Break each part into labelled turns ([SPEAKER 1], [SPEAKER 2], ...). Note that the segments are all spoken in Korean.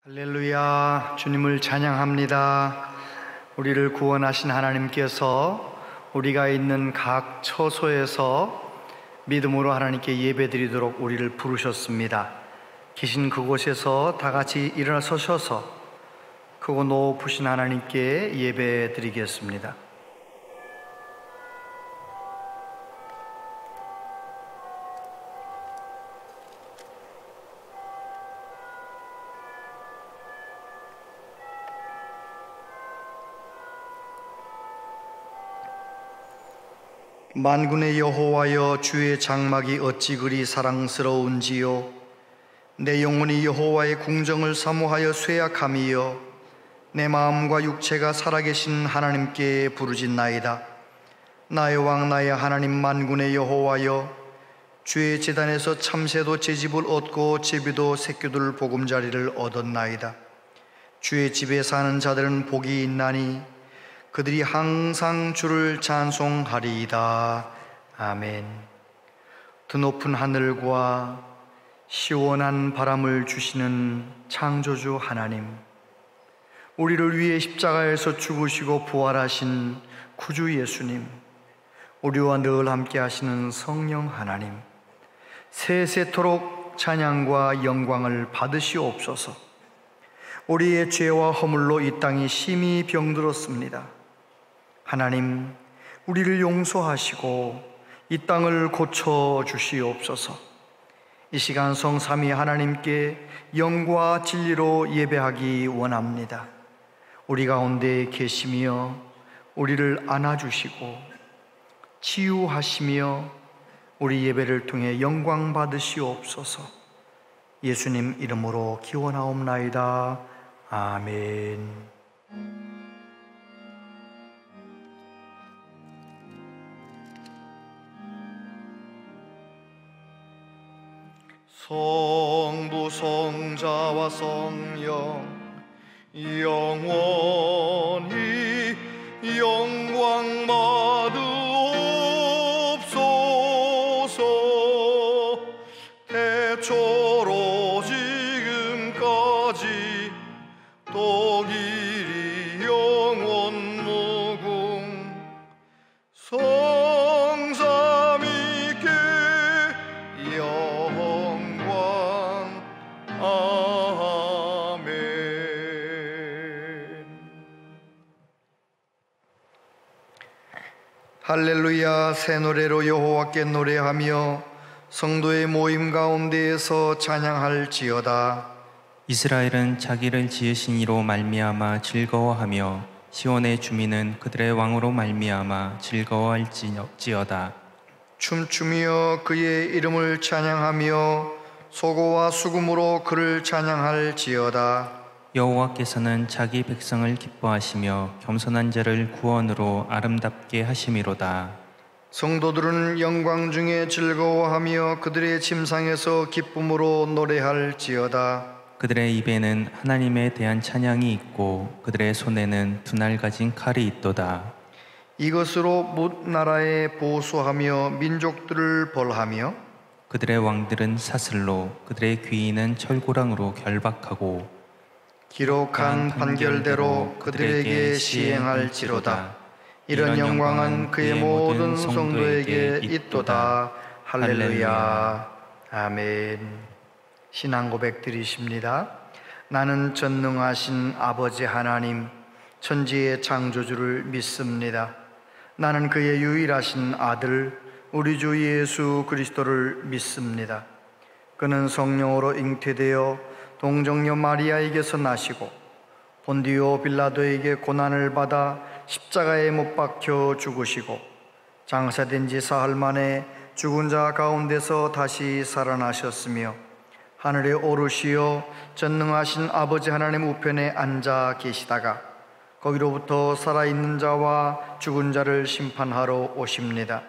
[SPEAKER 1] 할렐루야, 주님을 찬양합니다. 우리를 구원하신 하나님께서 우리가 있는 각 처소에서 믿음으로 하나님께 예배드리도록 우리를 부르셨습니다. 계신 그곳에서 다 같이 일어나 서셔서 크고 높으신 하나님께 예배드리겠습니다. 만군의 여호와여, 주의 장막이 어찌 그리 사랑스러운지요. 내 영혼이 여호와의 궁정을 사모하여 쇠약함이여, 내 마음과 육체가 살아계신 하나님께 부르짖나이다. 나의 왕 나의 하나님 만군의 여호와여, 주의 제단에서 참새도 제집을 얻고 제비도 새끼들 보금자리를 얻었나이다. 주의 집에 사는 자들은 복이 있나니 그들이 항상 주를 찬송하리이다. 아멘. 드높은 하늘과 시원한 바람을 주시는 창조주 하나님, 우리를 위해 십자가에서 죽으시고 부활하신 구주 예수님, 우리와 늘 함께 하시는 성령 하나님, 세세토록 찬양과 영광을 받으시옵소서. 우리의 죄와 허물로 이 땅이 심히 병들었습니다. 하나님, 우리를 용서하시고 이 땅을 고쳐주시옵소서. 이 시간 성삼위 하나님께 영과 진리로 예배하기 원합니다. 우리 가운데 계시며 우리를 안아주시고 치유하시며 우리 예배를 통해 영광 받으시옵소서. 예수님 이름으로 기원하옵나이다. 아멘. 성부 성자와 성령 영원히 영광 받으옵소서. 태초로 지금까지 또 길이 영원 무궁 성삼위께 영광. 아멘. 할렐루야. 새 노래로 여호와께 노래하며 성도의 모임 가운데에서 찬양할지어다.
[SPEAKER 2] 이스라엘은 자기를 지으신 이로 말미암아 즐거워하며 시온의 주민은 그들의 왕으로 말미암아 즐거워할지어다.
[SPEAKER 1] 춤추며 그의 이름을 찬양하며 소고와 수금으로 그를 찬양할지어다.
[SPEAKER 2] 여호와께서는 자기 백성을 기뻐하시며 겸손한 자를 구원으로 아름답게 하심이로다.
[SPEAKER 1] 성도들은 영광 중에 즐거워하며 그들의 침상에서 기쁨으로 노래할지어다.
[SPEAKER 2] 그들의 입에는 하나님에 대한 찬양이 있고 그들의 손에는 두 날 가진 칼이 있도다.
[SPEAKER 1] 이것으로 뭇 나라에 보수하며 민족들을 벌하며
[SPEAKER 2] 그들의 왕들은 사슬로 그들의 귀인은 철고랑으로 결박하고
[SPEAKER 1] 기록한 판결대로 그들에게 시행할지로다. 이런 영광은 그의 모든 성도에게 있도다. 할렐루야. 아멘. 신앙 고백 드리십니다. 나는 전능하신 아버지 하나님, 천지의 창조주를 믿습니다. 나는 그의 유일하신 아들 우리 주 예수 그리스도를 믿습니다. 그는 성령으로 잉태되어 동정녀 마리아에게서 나시고 본디오 빌라도에게 고난을 받아 십자가에 못 박혀 죽으시고 장사된 지 사흘 만에 죽은 자 가운데서 다시 살아나셨으며 하늘에 오르시어 전능하신 아버지 하나님 우편에 앉아 계시다가 거기로부터 살아있는 자와 죽은 자를 심판하러 오십니다.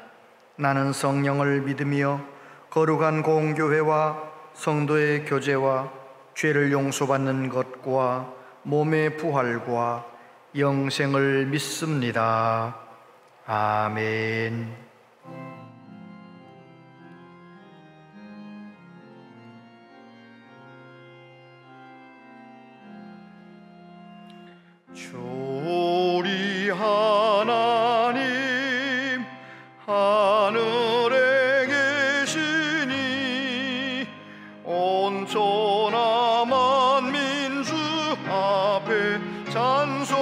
[SPEAKER 1] 나는 성령을 믿으며 거룩한 공교회와 성도의 교제와 죄를 용서받는 것과 몸의 부활과 영생을 믿습니다. 아멘. 우리 하나님 하늘에 계시니 온천하 만민주 앞에 찬송하네.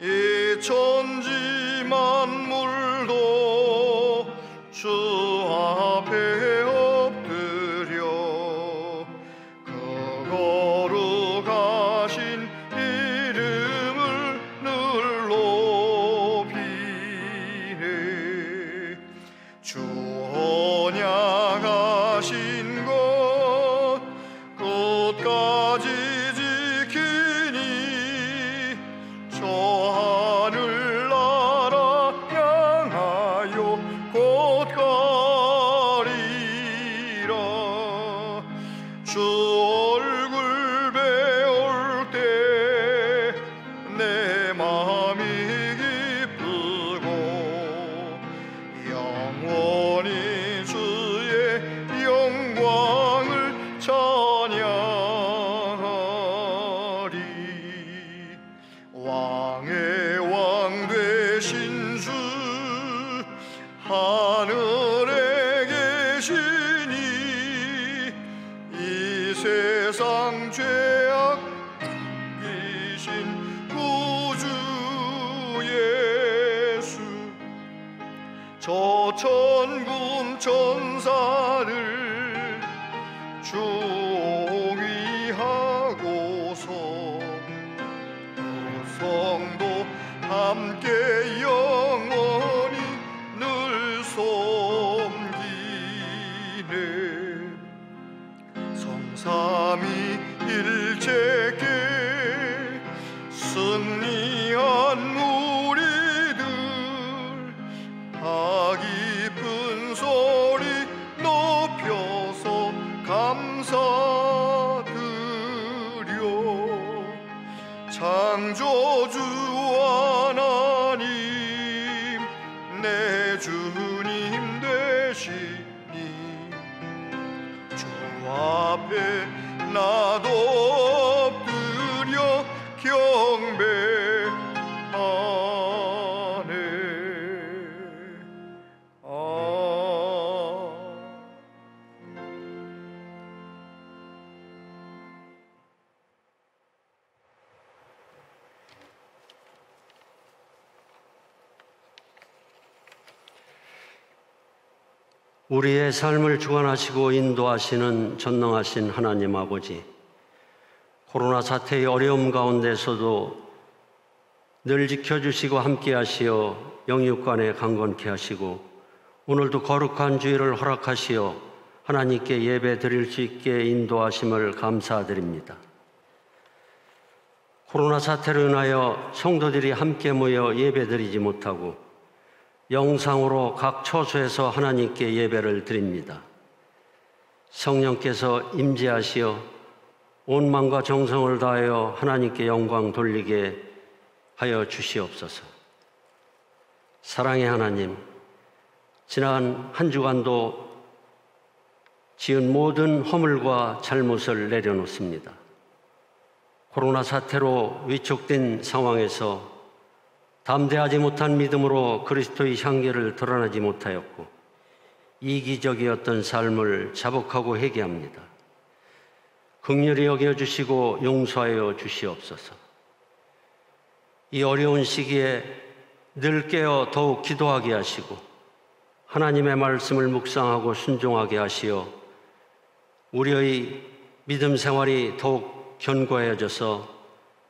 [SPEAKER 1] 이 천지 만물도 주 앞에 엎드려 그 거룩하신 이름을 늘 높이네. 주 언약하신 것 끝까지 지키니 저 하늘나라 향하여 곧 가리라. 주 얼굴 배울 때 내 마음이 기쁘고 영원히 주의 영광을 찬양하리. 왕의 왕 되신 주 하늘에 계시니 이 세상 죄악 이신 구주 예수 저 천군 천사를 중위하고서 그 성도 함께 영원히 늘 섬기네. 성삼위일체께 승리한 우리들 다 깊은 소리 높여서 감사드려. 창조주 하나님 내 주님 되시니 주 앞에 나도 엎드려 경배하네.
[SPEAKER 3] 우리의 삶을 주관하시고 인도하시는 전능하신 하나님 아버지, 코로나 사태의 어려움 가운데서도 늘 지켜주시고 함께하시어 영육간에 강건케 하시고 오늘도 거룩한 주일을 허락하시어 하나님께 예배 드릴 수 있게 인도하심을 감사드립니다. 코로나 사태로 인하여 성도들이 함께 모여 예배 드리지 못하고 영상으로 각 처소에서 하나님께 예배를 드립니다. 성령께서 임재하시어 온 마음과 정성을 다하여 하나님께 영광 돌리게 하여 주시옵소서. 사랑의 하나님, 지난 한 주간도 지은 모든 허물과 잘못을 내려놓습니다. 코로나 사태로 위축된 상황에서 담대하지 못한 믿음으로 그리스도의 향기를 드러내지 못하였고 이기적이었던 삶을 자복하고 회개합니다. 긍휼히 여겨주시고 용서하여 주시옵소서. 이 어려운 시기에 늘 깨어 더욱 기도하게 하시고 하나님의 말씀을 묵상하고 순종하게 하시어 우리의 믿음 생활이 더욱 견고해져서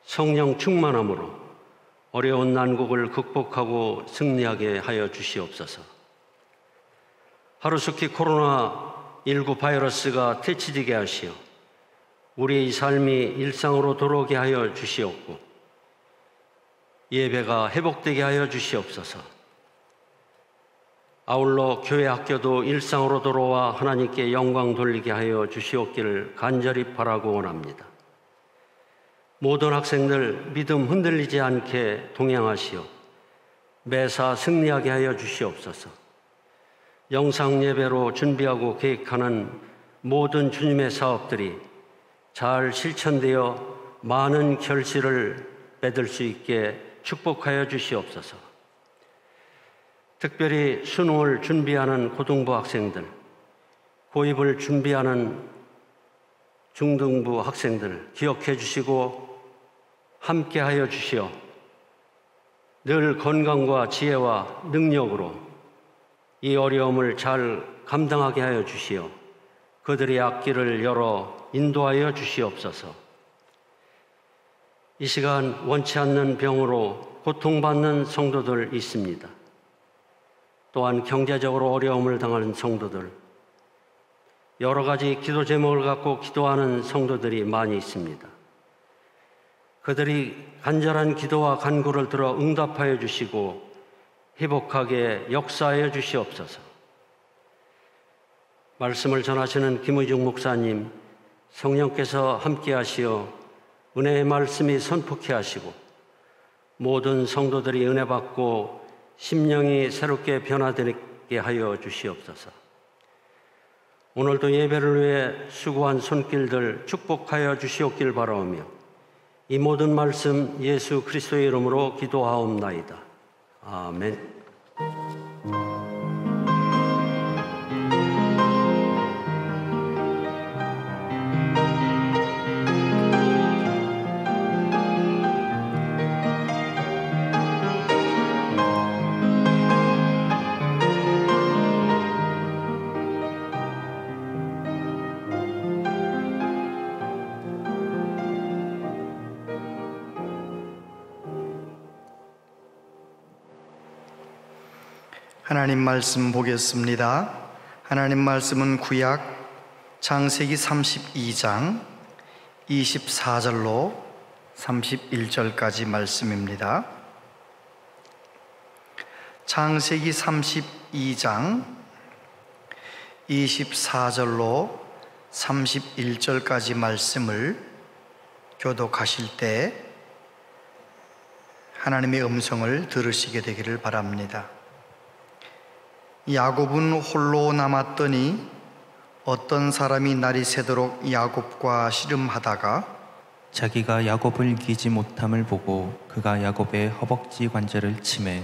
[SPEAKER 3] 성령 충만함으로 어려운 난국을 극복하고 승리하게 하여 주시옵소서. 하루속히 코로나19 바이러스가 퇴치되게 하시어 우리의 삶이 일상으로 돌아오게 하여 주시옵고 예배가 회복되게 하여 주시옵소서. 아울러 교회 학교도 일상으로 돌아와 하나님께 영광 돌리게 하여 주시옵기를 간절히 바라고 원합니다. 모든 학생들 믿음 흔들리지 않게 동행하시어 매사 승리하게 하여 주시옵소서. 영상 예배로 준비하고 계획하는 모든 주님의 사업들이 잘 실천되어 많은 결실을 맺을 수 있게 축복하여 주시옵소서. 특별히 수능을 준비하는 고등부 학생들, 고입을 준비하는 중등부 학생들 기억해 주시고 함께하여 주시어 늘 건강과 지혜와 능력으로 이 어려움을 잘 감당하게 하여 주시어 그들의 앞길을 열어 인도하여 주시옵소서. 이 시간 원치 않는 병으로 고통받는 성도들 있습니다. 또한 경제적으로 어려움을 당하는 성도들, 여러 가지 기도 제목을 갖고 기도하는 성도들이 많이 있습니다. 그들이 간절한 기도와 간구를 들어 응답하여 주시고 회복하게 역사하여 주시옵소서. 말씀을 전하시는 김의중 목사님, 성령께서 함께 하시어 은혜의 말씀이 선포케 하시고 모든 성도들이 은혜 받고 심령이 새롭게 변화되게 하여 주시옵소서. 오늘도 예배를 위해 수고한 손길들 축복하여 주시옵길 바라오며 이 모든 말씀 예수 그리스도의 이름으로 기도하옵나이다. 아멘.
[SPEAKER 1] 하나님 말씀 보겠습니다. 하나님 말씀은 구약 창세기 32장 24절로 31절까지 말씀입니다. 창세기 32장 24절로 31절까지 말씀을 교독하실 때 하나님의 음성을 들으시게 되기를 바랍니다. 야곱은 홀로 남았더니 어떤 사람이 날이 새도록 야곱과 씨름하다가
[SPEAKER 2] 자기가 야곱을 이기지 못함을 보고 그가 야곱의 허벅지 관절을 치매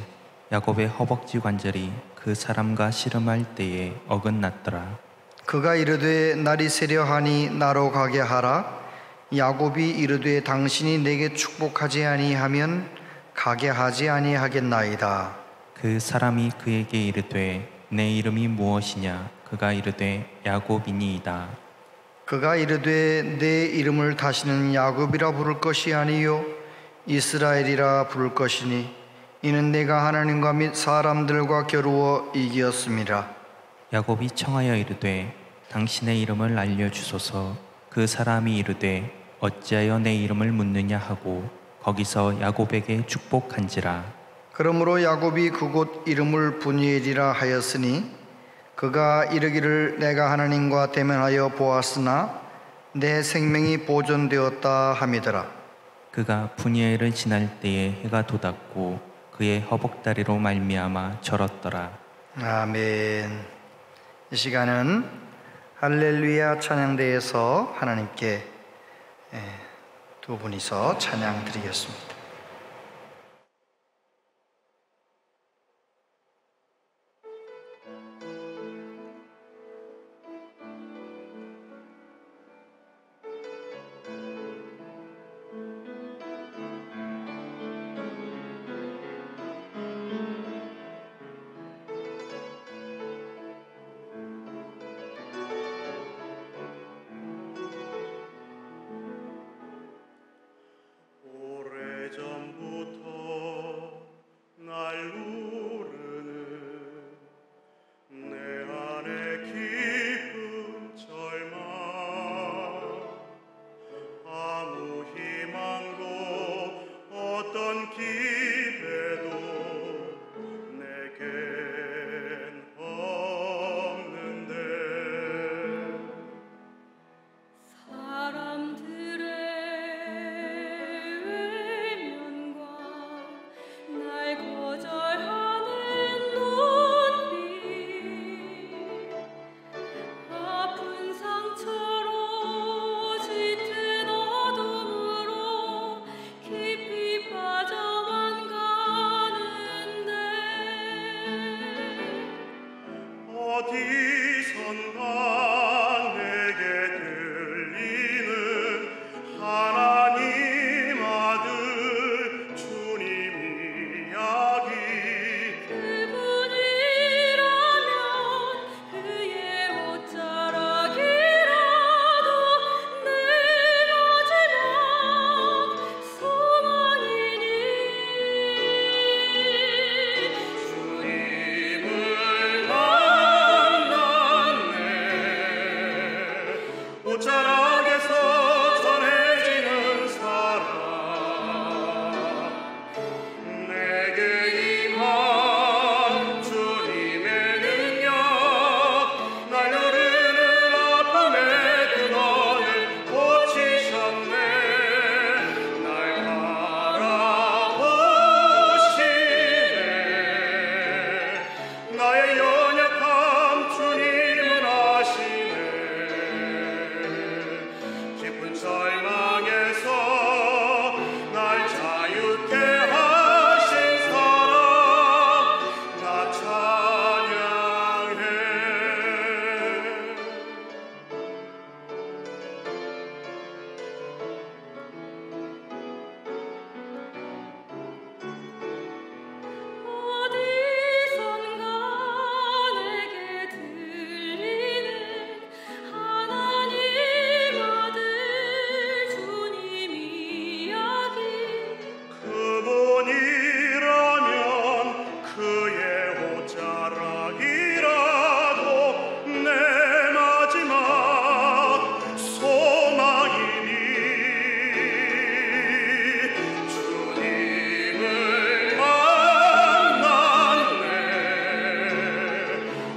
[SPEAKER 2] 야곱의 허벅지 관절이 그 사람과 씨름할 때에 어긋났더라.
[SPEAKER 1] 그가 이르되 날이 새려 하니 나로 가게 하라. 야곱이 이르되 당신이 내게 축복하지 아니하면 가게 하지 아니하겠나이다.
[SPEAKER 2] 그 사람이 그에게 이르되 내 이름이 무엇이냐? 그가 이르되 야곱이니이다.
[SPEAKER 1] 그가 이르되 내 이름을 다시는 야곱이라 부를 것이 아니요 이스라엘이라 부를 것이니 이는 내가 하나님과 및 사람들과 겨루어 이기었음이라.
[SPEAKER 2] 야곱이 청하여 이르되 당신의 이름을 알려주소서. 그 사람이 이르되 어찌하여 내 이름을 묻느냐 하고 거기서 야곱에게 축복한지라.
[SPEAKER 1] 그러므로 야곱이 그곳 이름을 브니엘이라 하였으니 그가 이르기를 내가 하나님과 대면하여 보았으나 내 생명이 보존되었다 함이더라.
[SPEAKER 2] 그가 브니엘을 지날 때에 해가 돋았고 그의 허벅다리로 말미암아 절었더라.
[SPEAKER 1] 아멘. 이 시간은 할렐루야 찬양대에서 하나님께 두 분이서 찬양 드리겠습니다.
[SPEAKER 4] 모자락에서 전해지는 사랑 내게 임한 주님의 능력 날 누르는 아픔의 근원을 고치셨네 날 바라보시네 나의 연약함 주님은 아시네 깊은 절망에서 날 자유케 하신 사랑 나 찬양해
[SPEAKER 5] 어디선가 내게 들리는 하나님 아들 주님 이야기
[SPEAKER 4] 그분이라면 그의 옷자락이라도 내 마지막 소망이니 주님을 만났네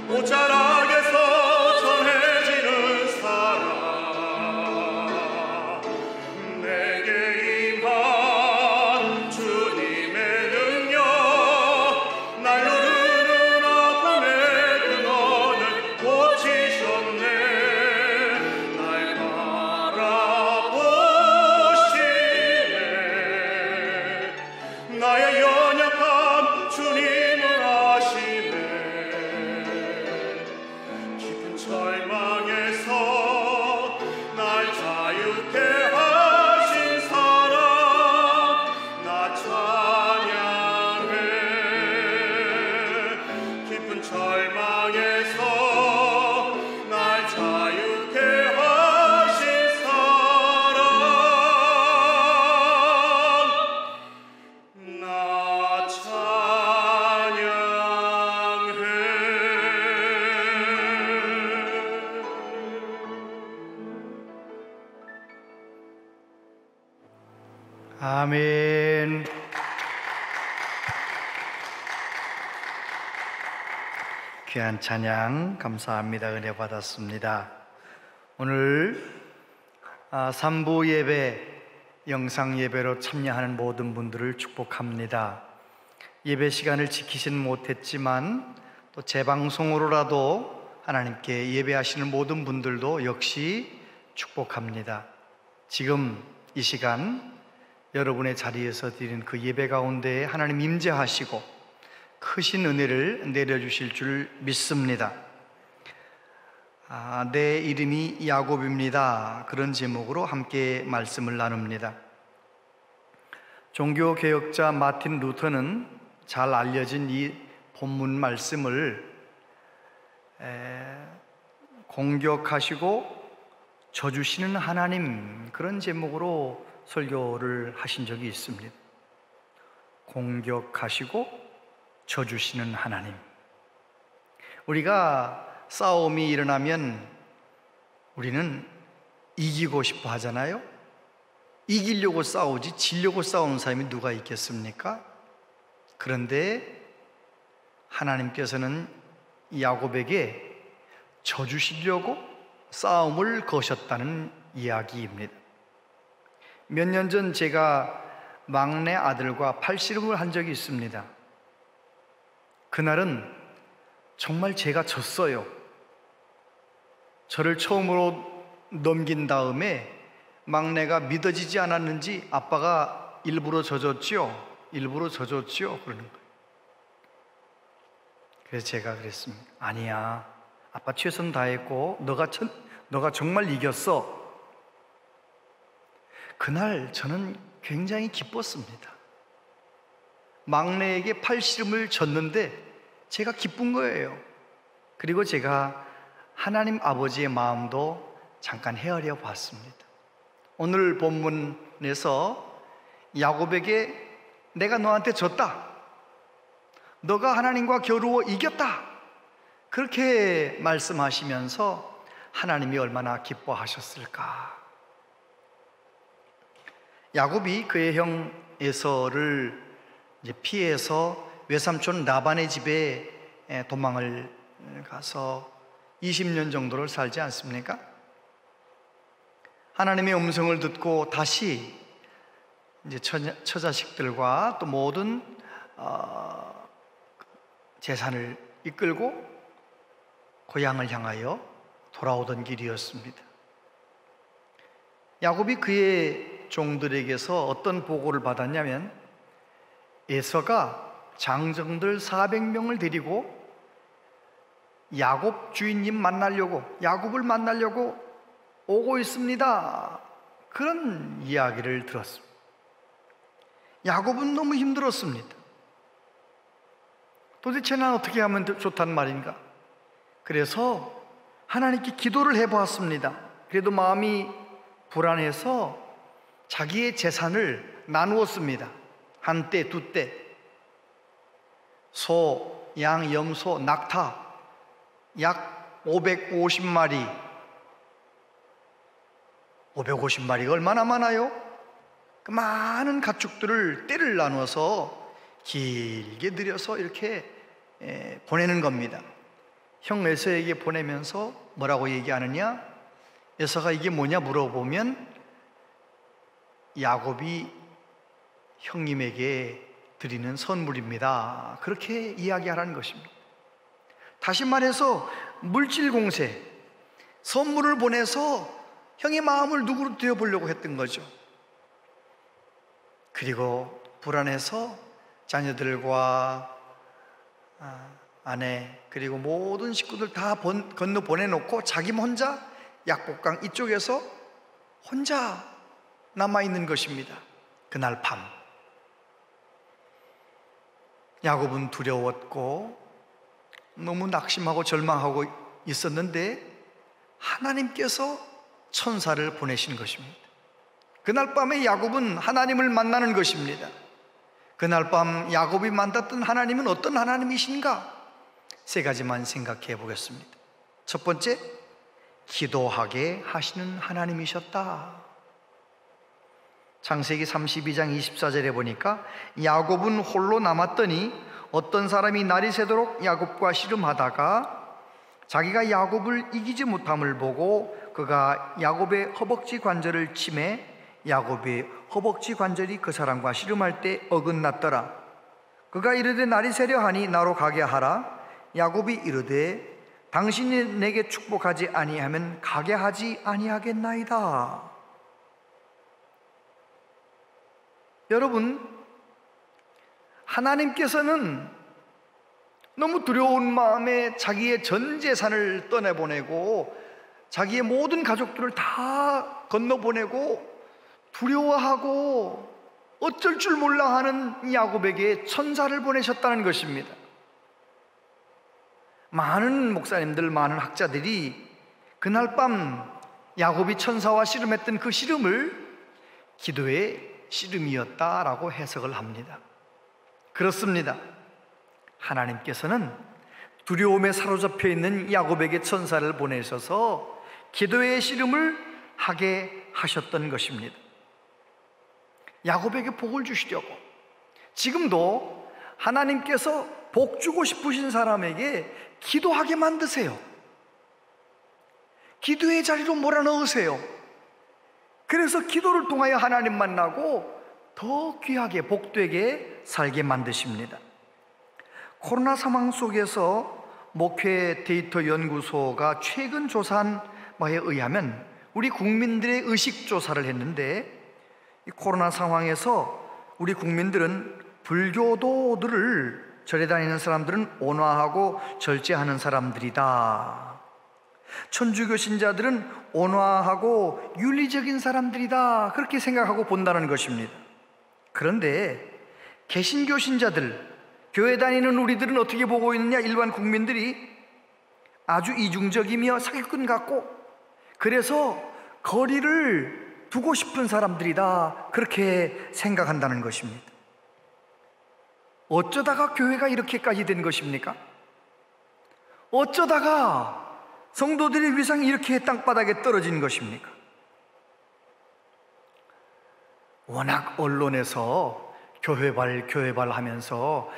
[SPEAKER 4] 옷자락에서 전해지는 사랑 내게 임한 주님의 능력 날 누르는 아픔의 근원을 고치셨네 날 바라보시네 나의 연약함 주님은 아시네 깊은 절망에서 날 자유케 하신 사랑 나 찬양해 깊은 절망에서 날 자유케 하신 사랑 나 찬양해
[SPEAKER 1] 아멘. 귀한 찬양 감사합니다. 은혜 받았습니다. 오늘 3부 예배 영상 예배로 참여하는 모든 분들을 축복합니다. 예배 시간을 지키지는 못했지만 또 재방송으로라도 하나님께 예배하시는 모든 분들도 역시 축복합니다. 지금 이 시간 여러분의 자리에서 드린 그 예배 가운데 하나님 임재하시고 크신 은혜를 내려주실 줄 믿습니다. 내 이름이 야곱입니다. 그런 제목으로 함께 말씀을 나눕니다. 종교개혁자 마틴 루터는 잘 알려진 이 본문 말씀을 공격하시고 져주시는 하나님, 그런 제목으로 설교를 하신 적이 있습니다. 공격하시고 져주시는 하나님. 우리가 싸움이 일어나면 우리는 이기고 싶어 하잖아요. 이기려고 싸우지 지려고 싸우는 사람이 누가 있겠습니까? 그런데 하나님께서는 야곱에게 져주시려고 싸움을 거셨다는 이야기입니다. 몇 년 전 제가 막내 아들과 팔씨름을 한 적이 있습니다. 그날은 정말 제가 졌어요. 저를 처음으로 넘긴 다음에 막내가 믿어지지 않았는지 아빠가 일부러 져줬지요? 그러는 거예요. 그래서 제가 그랬습니다. 아니야, 아빠 최선 다했고 너가 정말 이겼어. 그날 저는 굉장히 기뻤습니다. 막내에게 팔씨름을 졌는데 제가 기쁜 거예요. 그리고 제가 하나님 아버지의 마음도 잠깐 헤아려 봤습니다. 오늘 본문에서 야곱에게 내가 너한테 졌다, 너가 하나님과 겨루어 이겼다, 그렇게 말씀하시면서 하나님이 얼마나 기뻐하셨을까. 야곱이 그의 형 에서를 이제 피해서 외삼촌 라반의 집에 도망을 가서 20년 정도를 살지 않습니까? 하나님의 음성을 듣고 다시 이제 처자식들과 또 모든 재산을 이끌고 고향을 향하여 돌아오던 길이었습니다. 야곱이 그의 종들에게서 어떤 보고를 받았냐면, 에서가 장정들 400명을 데리고 야곱 주인님 만나려고, 야곱을 만나려고 오고 있습니다. 그런 이야기를 들었습니다. 야곱은 너무 힘들었습니다. 도대체 난 어떻게 하면 좋단 말인가? 그래서 하나님께 기도를 해보았습니다. 그래도 마음이 불안해서 자기의 재산을 나누었습니다. 한 떼, 두 떼. 소, 양, 염소, 낙타 약 550마리. 550마리가 얼마나 많아요? 그 많은 가축들을 떼를 나눠서 길게 들여서 이렇게 보내는 겁니다. 형 에서에게 보내면서 뭐라고 얘기하느냐? 에서가 이게 뭐냐 물어보면 야곱이 형님에게 드리는 선물입니다. 그렇게 이야기하라는 것입니다. 다시 말해서 물질 공세, 선물을 보내서 형의 마음을 누구로 되어보려고 했던 거죠. 그리고 불안해서 자녀들과 아내 그리고 모든 식구들 다 건너 보내놓고 자기 혼자 약복강 이쪽에서 혼자 남아있는 것입니다. 그날 밤 야곱은 두려웠고 너무 낙심하고 절망하고 있었는데 하나님께서 천사를 보내신 것입니다. 그날 밤에 야곱은 하나님을 만나는 것입니다. 그날 밤 야곱이 만났던 하나님은 어떤 하나님이신가? 세 가지만 생각해 보겠습니다. 첫 번째, 기도하게 하시는 하나님이셨다. 창세기 32장 24절에 보니까 야곱은 홀로 남았더니 어떤 사람이 날이 새도록 야곱과 씨름하다가 자기가 야곱을 이기지 못함을 보고 그가 야곱의 허벅지 관절을 치매 야곱의 허벅지 관절이 그 사람과 씨름할 때 어긋났더라. 그가 이르되 날이 새려 하니 나로 가게 하라. 야곱이 이르되 당신이 내게 축복하지 아니하면 가게 하지 아니하겠나이다. 여러분, 하나님께서는 너무 두려운 마음에 자기의 전 재산을 떠내보내고 자기의 모든 가족들을 다 건너보내고 두려워하고 어쩔 줄 몰라 하는 야곱에게 천사를 보내셨다는 것입니다. 많은 목사님들, 많은 학자들이 그날 밤 야곱이 천사와 씨름했던 그 씨름을 기도의 씨름이었다라고 해석을 합니다. 그렇습니다. 하나님께서는 두려움에 사로잡혀 있는 야곱에게 천사를 보내셔서 기도의 씨름을 하게 하셨던 것입니다. 야곱에게 복을 주시려고 지금도 하나님께서 복 주고 싶으신 사람에게 기도하게 만드세요. 기도의 자리로 몰아넣으세요. 그래서 기도를 통하여 하나님 만나고 더 귀하게 복되게 살게 만드십니다. 코로나 상황 속에서 목회 데이터 연구소가 최근 조사한 바에 의하면 우리 국민들의 의식 조사를 했는데 이 코로나 상황에서 우리 국민들은 불교도들을 절에 다니는 사람들은 온화하고 절제하는 사람들이다. 천주교 신자들은 온화하고 윤리적인 사람들이다. 그렇게 생각하고 본다는 것입니다. 그런데 개신교 신자들, 교회 다니는 우리들은 어떻게 보고 있느냐? 일반 국민들이 아주 이중적이며 사기꾼 같고 그래서 거리를 두고 싶은 사람들이다. 그렇게 생각한다는 것입니다. 어쩌다가 교회가 이렇게까지 된 것입니까? 어쩌다가 성도들의 위상이 이렇게 땅바닥에 떨어진 것입니까? 워낙 언론에서 교회발 하면서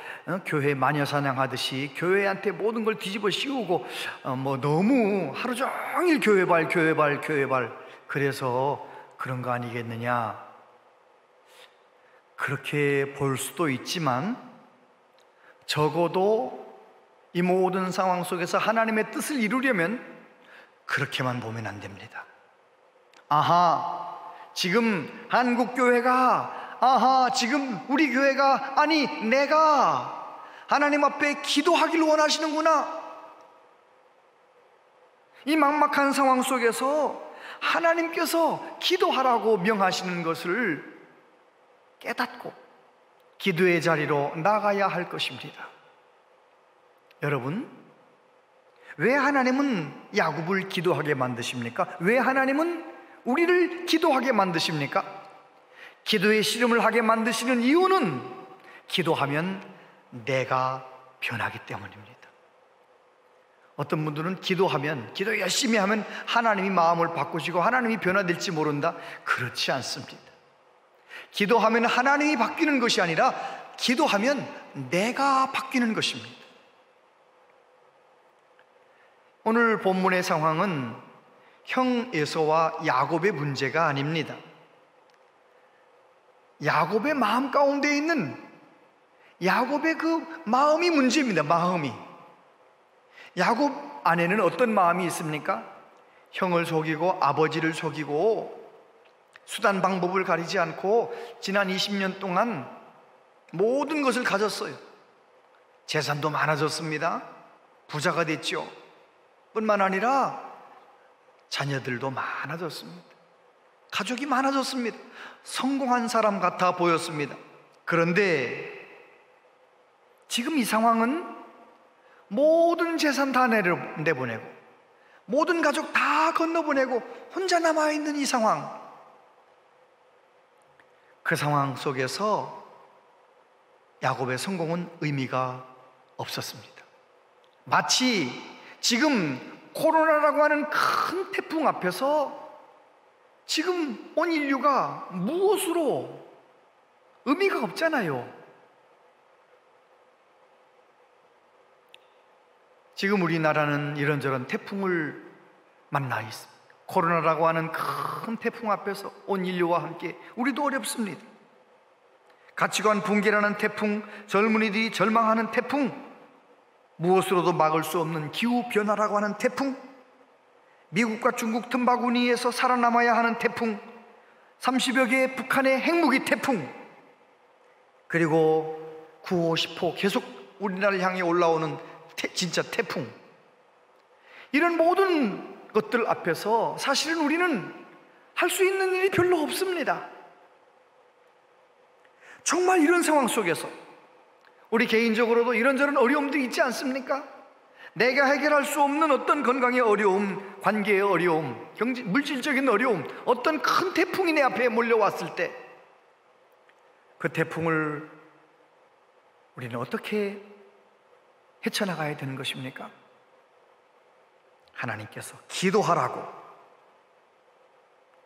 [SPEAKER 1] 교회 마녀사냥 하듯이 교회한테 모든 걸 뒤집어 씌우고 너무 하루 종일 교회발 그래서 그런 거 아니겠느냐, 그렇게 볼 수도 있지만 적어도 이 모든 상황 속에서 하나님의 뜻을 이루려면 그렇게만 보면 안 됩니다. 아하, 지금 한국교회가, 아하, 지금 우리 교회가, 아니 내가 하나님 앞에 기도하기를 원하시는구나. 이 막막한 상황 속에서 하나님께서 기도하라고 명하시는 것을 깨닫고 기도의 자리로 나가야 할 것입니다. 여러분, 왜 하나님은 야곱을 기도하게 만드십니까? 왜 하나님은 우리를 기도하게 만드십니까? 기도의 씨름을 하게 만드시는 이유는 기도하면 내가 변하기 때문입니다. 어떤 분들은 기도하면, 기도 열심히 하면 하나님이 마음을 바꾸시고 하나님이 변화될지 모른다. 그렇지 않습니다. 기도하면 하나님이 바뀌는 것이 아니라 기도하면 내가 바뀌는 것입니다. 오늘 본문의 상황은 형 에서와 야곱의 문제가 아닙니다. 야곱의 마음 가운데 있는 야곱의 그 마음이 문제입니다. 마음이. 야곱 안에는 어떤 마음이 있습니까? 형을 속이고 아버지를 속이고 수단 방법을 가리지 않고 지난 20년 동안 모든 것을 가졌어요. 재산도 많아졌습니다. 부자가 됐죠. 뿐만 아니라 자녀들도 많아졌습니다. 가족이 많아졌습니다. 성공한 사람 같아 보였습니다. 그런데 지금 이 상황은 모든 재산 다 내보내고 모든 가족 다 건너보내고 혼자 남아있는 이 상황, 그 상황 속에서 야곱의 성공은 의미가 없었습니다. 마치 지금 코로나라고 하는 큰 태풍 앞에서 지금 온 인류가 무엇으로 의미가 없잖아요. 지금 우리나라는 이런저런 태풍을 만나 있습니다. 코로나라고 하는 큰 태풍 앞에서 온 인류와 함께 우리도 어렵습니다. 가치관 붕괴라는 태풍, 젊은이들이 절망하는 태풍, 무엇으로도 막을 수 없는 기후변화라고 하는 태풍, 미국과 중국 틈바구니에서 살아남아야 하는 태풍, 30여 개의 북한의 핵무기 태풍, 그리고 9호, 10호 계속 우리나라를 향해 올라오는 진짜 태풍, 이런 모든 것들 앞에서 사실은 우리는 할 수 있는 일이 별로 없습니다. 정말 이런 상황 속에서 우리 개인적으로도 이런저런 어려움들이 있지 않습니까? 내가 해결할 수 없는 어떤 건강의 어려움, 관계의 어려움, 물질적인 어려움, 어떤 큰 태풍이 내 앞에 몰려왔을 때 그 태풍을 우리는 어떻게 헤쳐나가야 되는 것입니까? 하나님께서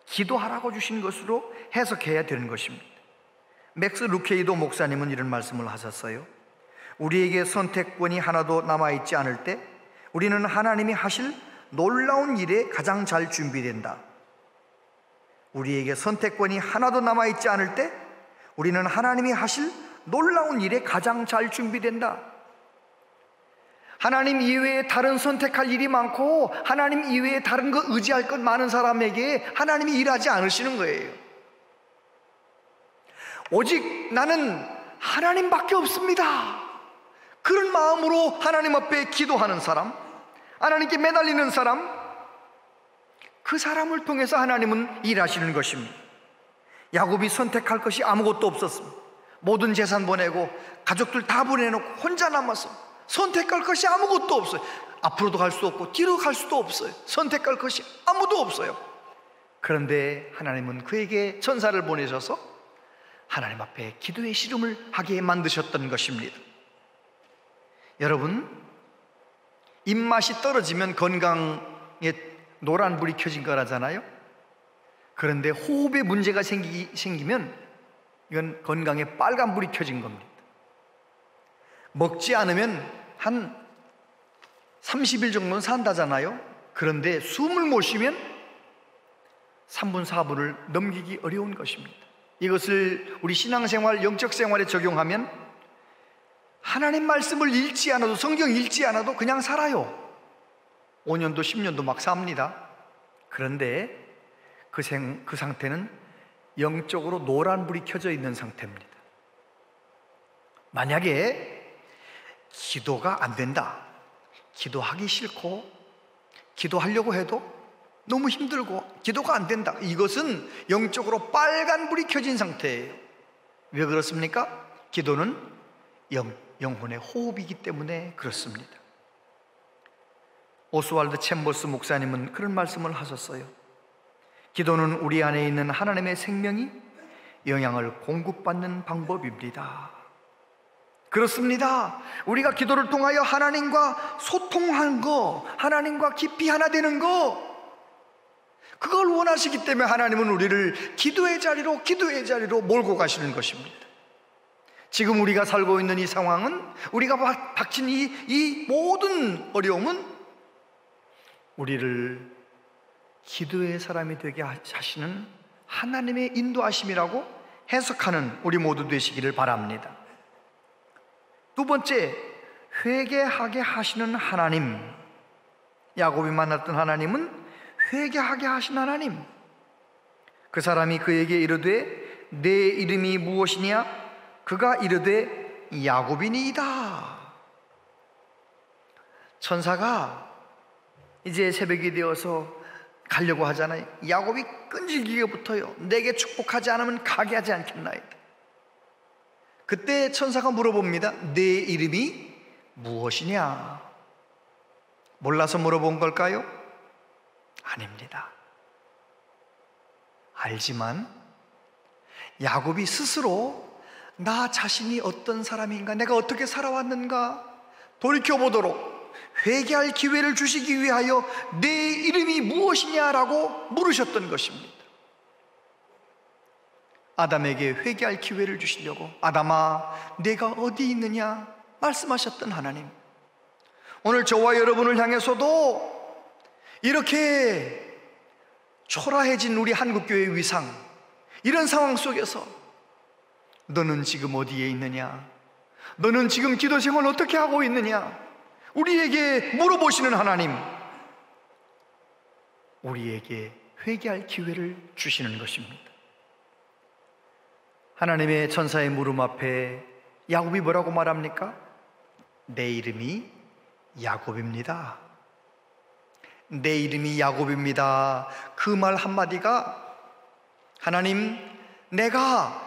[SPEAKER 1] 기도하라고 주신 것으로 해석해야 되는 것입니다. 맥스 루케이도 목사님은 이런 말씀을 하셨어요. 우리에게 선택권이 하나도 남아있지 않을 때 우리는 하나님이 하실 놀라운 일에 가장 잘 준비된다. 우리에게 선택권이 하나도 남아있지 않을 때 우리는 하나님이 하실 놀라운 일에 가장 잘 준비된다. 하나님 이외에 다른 선택할 일이 많고 하나님 이외에 다른 거 의지할 것 많은 사람에게 하나님이 일하지 않으시는 거예요. 오직 나는 하나님밖에 없습니다. 그런 마음으로 하나님 앞에 기도하는 사람, 하나님께 매달리는 사람, 그 사람을 통해서 하나님은 일하시는 것입니다. 야곱이 선택할 것이 아무것도 없었습니다. 모든 재산 보내고 가족들 다 보내놓고 혼자 남아서 선택할 것이 아무것도 없어요. 앞으로도 갈 수 없고 뒤로 갈 수도 없어요. 선택할 것이 아무도 없어요. 그런데 하나님은 그에게 천사를 보내셔서 하나님 앞에 기도의 씨름을 하게 만드셨던 것입니다. 여러분, 입맛이 떨어지면 건강 노란 불이 켜진 거라잖아요. 그런데 호흡에 문제가 생기면 이건 건강에 빨간 불이 켜진 겁니다. 먹지 않으면 한 30일 정도는 산다잖아요. 그런데 숨을 못 쉬면 3분 4분을 넘기기 어려운 것입니다. 이것을 우리 신앙생활, 영적 생활에 적용하면 하나님 말씀을 읽지 않아도, 성경 읽지 않아도 그냥 살아요. 5년도 10년도 막 삽니다. 그런데 그 상태는 영적으로 노란불이 켜져 있는 상태입니다. 만약에 기도가 안 된다, 기도하기 싫고 기도하려고 해도 너무 힘들고 기도가 안 된다, 이것은 영적으로 빨간불이 켜진 상태예요. 왜 그렇습니까? 기도는 영혼의 호흡이기 때문에 그렇습니다. 오스왈드 챔버스 목사님은 그런 말씀을 하셨어요. 기도는 우리 안에 있는 하나님의 생명이 영향을 공급받는 방법입니다. 그렇습니다. 우리가 기도를 통하여 하나님과 소통하는 거, 하나님과 깊이 하나 되는 거, 그걸 원하시기 때문에 하나님은 우리를 기도의 자리로 몰고 가시는 것입니다. 지금 우리가 살고 있는 이 상황은, 우리가 닥친 이 모든 어려움은 우리를 기도의 사람이 되게 하시는 하나님의 인도하심이라고 해석하는 우리 모두 되시기를 바랍니다. 두 번째, 회개하게 하시는 하나님. 야곱이 만났던 하나님은 회개하게 하신 하나님. 그 사람이 그에게 이르되 내 이름이 무엇이냐? 그가 이르되 야곱이니이다. 천사가 이제 새벽이 되어서 가려고 하잖아요. 야곱이 끈질기게 붙어요. 내게 축복하지 않으면 가게 하지 않겠나이다. 그때 천사가 물어봅니다. 내 이름이 무엇이냐? 몰라서 물어본 걸까요? 아닙니다. 알지만 야곱이 스스로 나 자신이 어떤 사람인가, 내가 어떻게 살아왔는가 돌이켜보도록 회개할 기회를 주시기 위하여 내 이름이 무엇이냐라고 물으셨던 것입니다. 아담에게 회개할 기회를 주시려고, 아담아 내가 어디 있느냐 말씀하셨던 하나님, 오늘 저와 여러분을 향해서도 이렇게 초라해진 우리 한국교회의 위상, 이런 상황 속에서 너는 지금 어디에 있느냐, 너는 지금 기도 생활 어떻게 하고 있느냐, 우리에게 물어보시는 하나님, 우리에게 회개할 기회를 주시는 것입니다. 하나님의 천사의 물음 앞에 야곱이 뭐라고 말합니까? 내 이름이 야곱입니다. 내 이름이 야곱입니다. 그 말 한마디가 하나님, 내가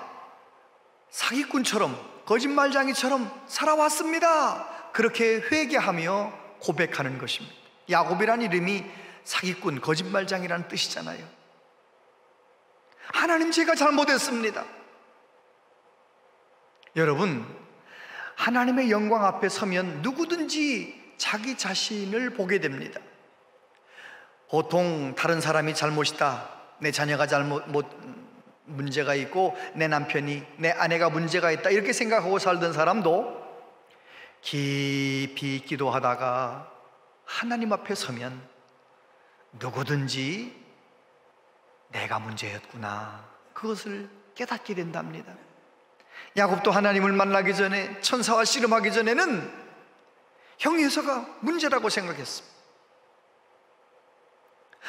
[SPEAKER 1] 사기꾼처럼 거짓말쟁이처럼 살아왔습니다, 그렇게 회개하며 고백하는 것입니다. 야곱이란 이름이 사기꾼, 거짓말쟁이라는 뜻이잖아요. 하나님, 제가 잘못했습니다. 여러분, 하나님의 영광 앞에 서면 누구든지 자기 자신을 보게 됩니다. 보통 다른 사람이 잘못이다, 내 자녀가 문제가 있고 내 남편이, 내 아내가 문제가 있다, 이렇게 생각하고 살던 사람도 깊이 기도하다가 하나님 앞에 서면 누구든지 내가 문제였구나, 그것을 깨닫게 된답니다. 야곱도 하나님을 만나기 전에, 천사와 씨름하기 전에는 형 예서가 문제라고 생각했습니다.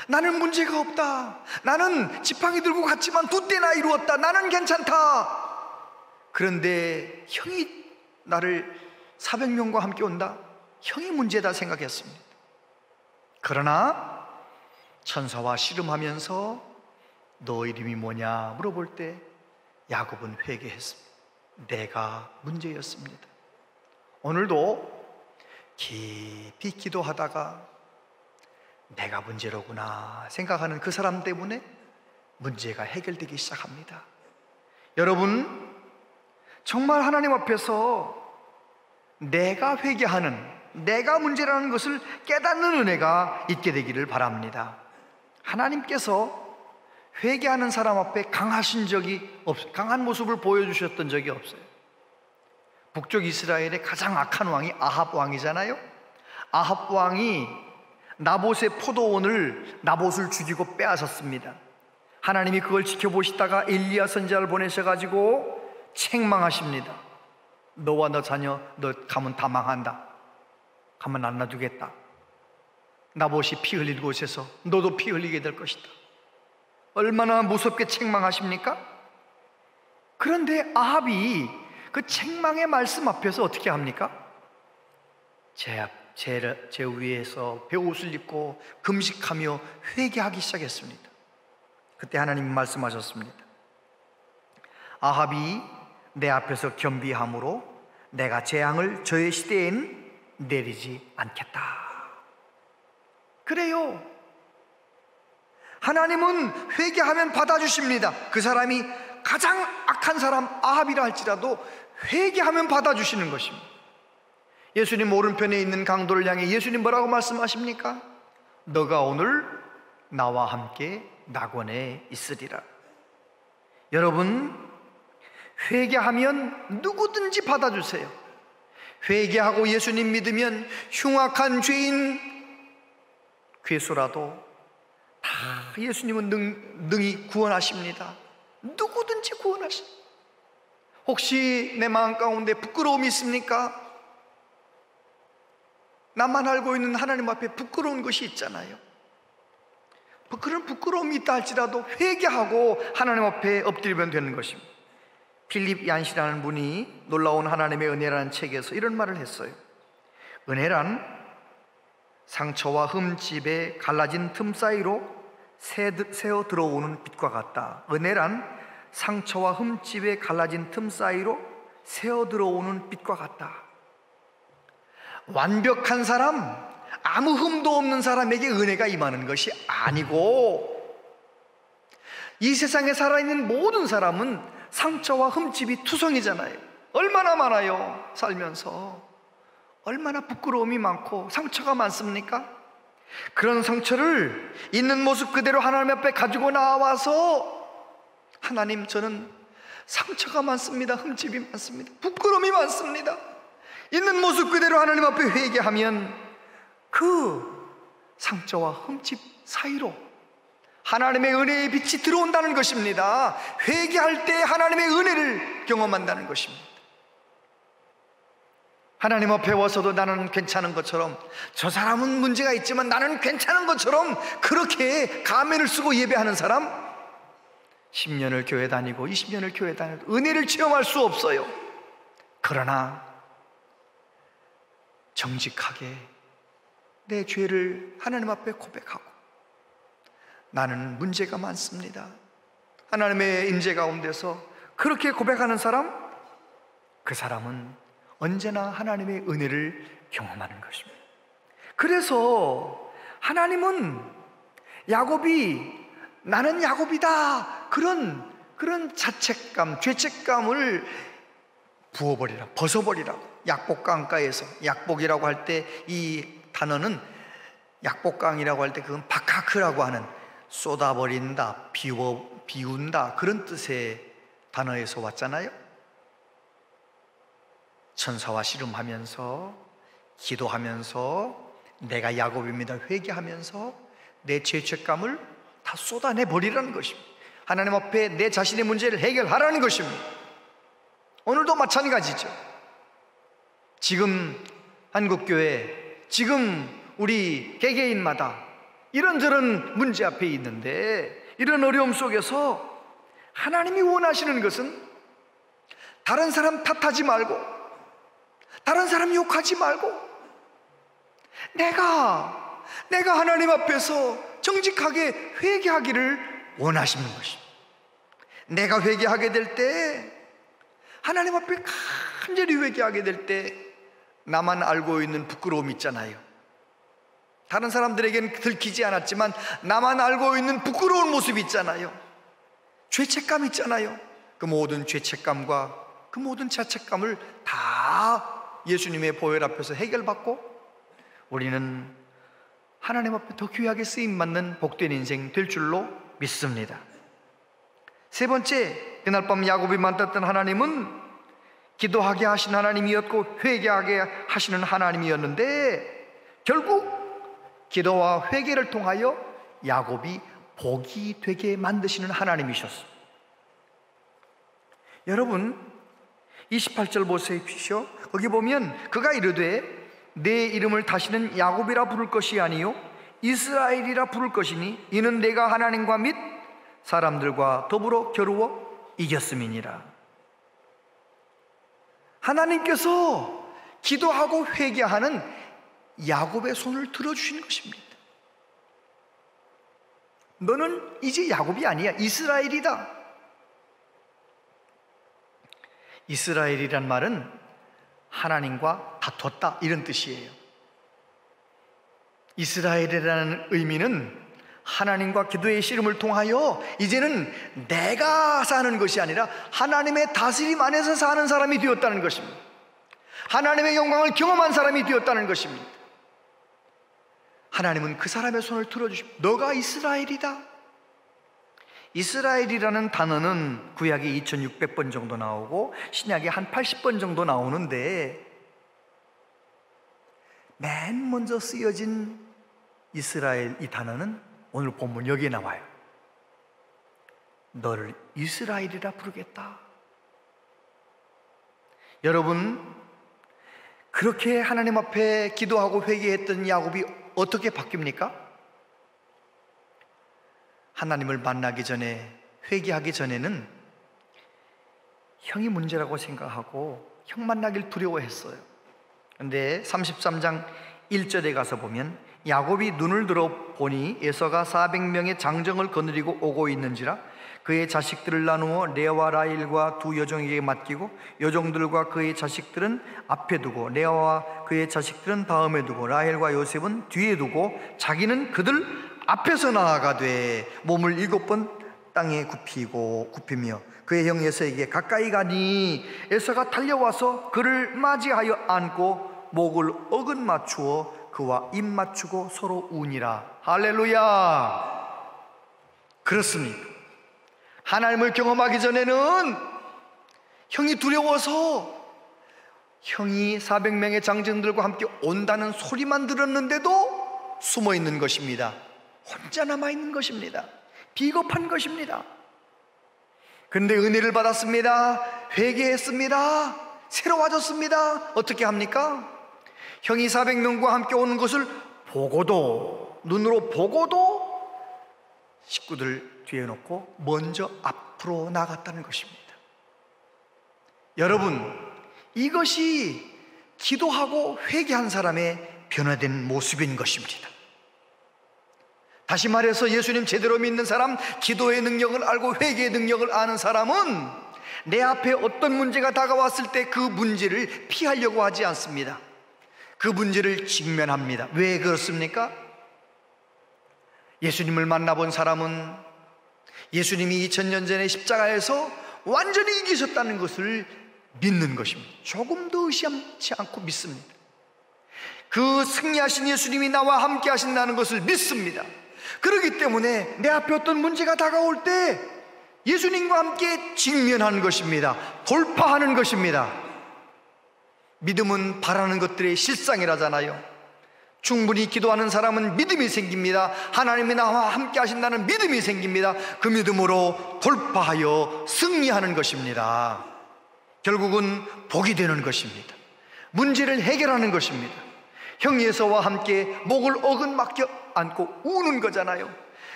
[SPEAKER 1] 나는 문제가 없다, 나는 지팡이 들고 갔지만 2대나 이루었다, 나는 괜찮다. 그런데 형이 나를 400명과 함께 온다, 형이 문제다 생각했습니다. 그러나 천사와 씨름하면서 너 이름이 뭐냐 물어볼 때 야곱은 회개했습니다. 내가 문제였습니다. 오늘도 깊이 기도하다가 내가 문제로구나 생각하는 그 사람 때문에 문제가 해결되기 시작합니다. 여러분, 정말 하나님 앞에서 내가 회개하는, 내가 문제라는 것을 깨닫는 은혜가 있게 되기를 바랍니다. 하나님께서 회개하는 사람 앞에 강한 모습을 보여주셨던 적이 없어요. 북쪽 이스라엘의 가장 악한 왕이 아합 왕이잖아요. 아합 왕이 나봇의 포도원을 나봇을 죽이고 빼앗았습니다. 하나님이 그걸 지켜보시다가 엘리야 선지자를 보내셔가지고 책망하십니다. 너와 너 자녀 너 가면 다 망한다. 가만 안 놔두겠다. 나봇이 피 흘릴 곳에서 너도 피 흘리게 될 것이다. 얼마나 무섭게 책망하십니까? 그런데 아합이 그 책망의 말씀 앞에서 어떻게 합니까? 제 위에서 베옷을 입고 금식하며 회개하기 시작했습니다. 그때 하나님이 말씀하셨습니다. 아합이 내 앞에서 겸비함으로 내가 재앙을 저의 시대에는 내리지 않겠다. 그래요. 하나님은 회개하면 받아주십니다. 그 사람이 가장 악한 사람 아합이라 할지라도 회개하면 받아주시는 것입니다. 예수님 오른편에 있는 강도를 향해 예수님 뭐라고 말씀하십니까? 너가 오늘 나와 함께 낙원에 있으리라. 여러분, 회개하면 누구든지 받아주세요. 회개하고 예수님 믿으면 흉악한 죄인 괴수라도 다 예수님은 능히 구원하십니다. 누구든지 구원하십니다. 혹시 내 마음 가운데 부끄러움이 있습니까? 나만 알고 있는 하나님 앞에 부끄러운 것이 있잖아요. 그런 부끄러움이 있다 할지라도 회개하고 하나님 앞에 엎드리면 되는 것입니다. 필립 얀시라는 분이 놀라운 하나님의 은혜라는 책에서 이런 말을 했어요. 은혜란 상처와 흠집에 갈라진 틈 사이로 새어 들어오는 빛과 같다. 은혜란 상처와 흠집에 갈라진 틈 사이로 새어 들어오는 빛과 같다. 완벽한 사람, 아무 흠도 없는 사람에게 은혜가 임하는 것이 아니고, 이 세상에 살아있는 모든 사람은 상처와 흠집이 투성이잖아요. 얼마나 많아요. 살면서 얼마나 부끄러움이 많고 상처가 많습니까? 그런 상처를 있는 모습 그대로 하나님 앞에 가지고 나와서, 하나님, 저는 상처가 많습니다. 흠집이 많습니다. 부끄러움이 많습니다. 있는 모습 그대로 하나님 앞에 회개하면 그 상처와 흠집 사이로 하나님의 은혜의 빛이 들어온다는 것입니다. 회개할 때 하나님의 은혜를 경험한다는 것입니다. 하나님 앞에 와서도 나는 괜찮은 것처럼, 저 사람은 문제가 있지만 나는 괜찮은 것처럼 그렇게 가면을 쓰고 예배하는 사람, 10년을 교회 다니고 20년을 교회 다니고 은혜를 체험할 수 없어요. 그러나 정직하게 내 죄를 하나님 앞에 고백하고, 나는 문제가 많습니다, 하나님의 임재 가운데서 그렇게 고백하는 사람, 그 사람은 언제나 하나님의 은혜를 경험하는 것입니다. 그래서 하나님은 야곱이 나는 야곱이다, 그런 자책감, 죄책감을 부어버리라, 벗어버리라고. 약복강가에서, 약복이라고 할 때 이 단어는, 약복강이라고 할 때 그건 바카크라고 하는 쏟아버린다, 비운다, 그런 뜻의 단어에서 왔잖아요. 천사와 씨름하면서, 기도하면서, 내가 야곱입니다 회개하면서 내 죄책감을 다 쏟아내버리라는 것입니다. 하나님 앞에 내 자신의 문제를 해결하라는 것입니다. 오늘도 마찬가지죠. 지금 한국교회, 지금 우리 개개인마다 이런저런 문제 앞에 있는데, 이런 어려움 속에서 하나님이 원하시는 것은 다른 사람 탓하지 말고, 다른 사람 욕하지 말고, 내가 하나님 앞에서 정직하게 회개하기를 원하시는 것입니다. 내가 회개하게 될 때, 하나님 앞에 간절히 회개하게 될 때, 나만 알고 있는 부끄러움 있잖아요. 다른 사람들에게는 들키지 않았지만 나만 알고 있는 부끄러운 모습 있잖아요. 죄책감 있잖아요. 그 모든 죄책감과 그 모든 자책감을 다 예수님의 보혈 앞에서 해결받고 우리는 하나님 앞에 더 귀하게 쓰임받는 복된 인생 될 줄로 믿습니다. 세 번째, 그날 밤 야곱이 만났던 하나님은 기도하게 하신 하나님이었고 회개하게 하시는 하나님이었는데, 결국 기도와 회개를 통하여 야곱이 복이 되게 만드시는 하나님이셨어요. 여러분 28절 보십시오. 거기 보면 그가 이르되 내 이름을 다시는 야곱이라 부를 것이 아니요 이스라엘이라 부를 것이니 이는 내가 하나님과 및 사람들과 더불어 겨루어 이겼음이니라. 하나님께서 기도하고 회개하는 야곱의 손을 들어주시는 것입니다. 너는 이제 야곱이 아니야, 이스라엘이다. 이스라엘이란 말은 하나님과 다퉜다 이런 뜻이에요. 이스라엘이라는 의미는 하나님과 기도의 씨름을 통하여 이제는 내가 사는 것이 아니라 하나님의 다스림 안에서 사는 사람이 되었다는 것입니다. 하나님의 영광을 경험한 사람이 되었다는 것입니다. 하나님은 그 사람의 손을 들어주시고 너가 이스라엘이다. 이스라엘이라는 단어는 구약에 2600번 정도 나오고 신약에 한 80번 정도 나오는데, 맨 먼저 쓰여진 이스라엘 이 단어는 오늘 본문 여기에 나와요. 너를 이스라엘이라 부르겠다. 여러분, 그렇게 하나님 앞에 기도하고 회개했던 야곱이 어떻게 바뀝니까? 하나님을 만나기 전에, 회개하기 전에는 형이 문제라고 생각하고 형 만나길 두려워했어요. 그런데 33장 1절에 가서 보면 야곱이 눈을 들어 보니 에서가 400명의 장정을 거느리고 오고 있는지라 그의 자식들을 나누어 레아와 라헬과 두 여종에게 맡기고 여종들과 그의 자식들은 앞에 두고 레아와 그의 자식들은 다음에 두고 라헬과 요셉은 뒤에 두고 자기는 그들 앞에서 나아가되 몸을 7번 땅에 굽히며 그의 형 에서에게 가까이 가니 에서가 달려와서 그를 맞이하여 안고 목을 어긋 맞추어 그와 입 맞추고 서로 우니라. 할렐루야. 그렇습니까? 하나님을 경험하기 전에는 형이 두려워서 형이 400명의 장정들과 함께 온다는 소리만 들었는데도 숨어 있는 것입니다. 혼자 남아있는 것입니다. 비겁한 것입니다. 그런데 은혜를 받았습니다. 회개했습니다. 새로워졌습니다. 어떻게 합니까? 형이 400명과 함께 오는 것을 보고도, 눈으로 보고도 식구들 뒤에 놓고 먼저 앞으로 나갔다는 것입니다. 여러분, 이것이 기도하고 회개한 사람의 변화된 모습인 것입니다. 다시 말해서 예수님 제대로 믿는 사람, 기도의 능력을 알고 회개의 능력을 아는 사람은 내 앞에 어떤 문제가 다가왔을 때 그 문제를 피하려고 하지 않습니다. 그 문제를 직면합니다. 왜 그렇습니까? 예수님을 만나본 사람은 예수님이 2000년 전에 십자가에서 완전히 이기셨다는 것을 믿는 것입니다. 조금도 의심치 않고 믿습니다. 그 승리하신 예수님이 나와 함께 하신다는 것을 믿습니다. 그렇기 때문에 내 앞에 어떤 문제가 다가올 때 예수님과 함께 직면하는 것입니다. 돌파하는 것입니다. 믿음은 바라는 것들의 실상이라잖아요. 충분히 기도하는 사람은 믿음이 생깁니다. 하나님이 나와 함께 하신다는 믿음이 생깁니다. 그 믿음으로 돌파하여 승리하는 것입니다. 결국은 복이 되는 것입니다. 문제를 해결하는 것입니다. 형 예서와 함께 목을 어긋 맡겨 안고 우는 거잖아요.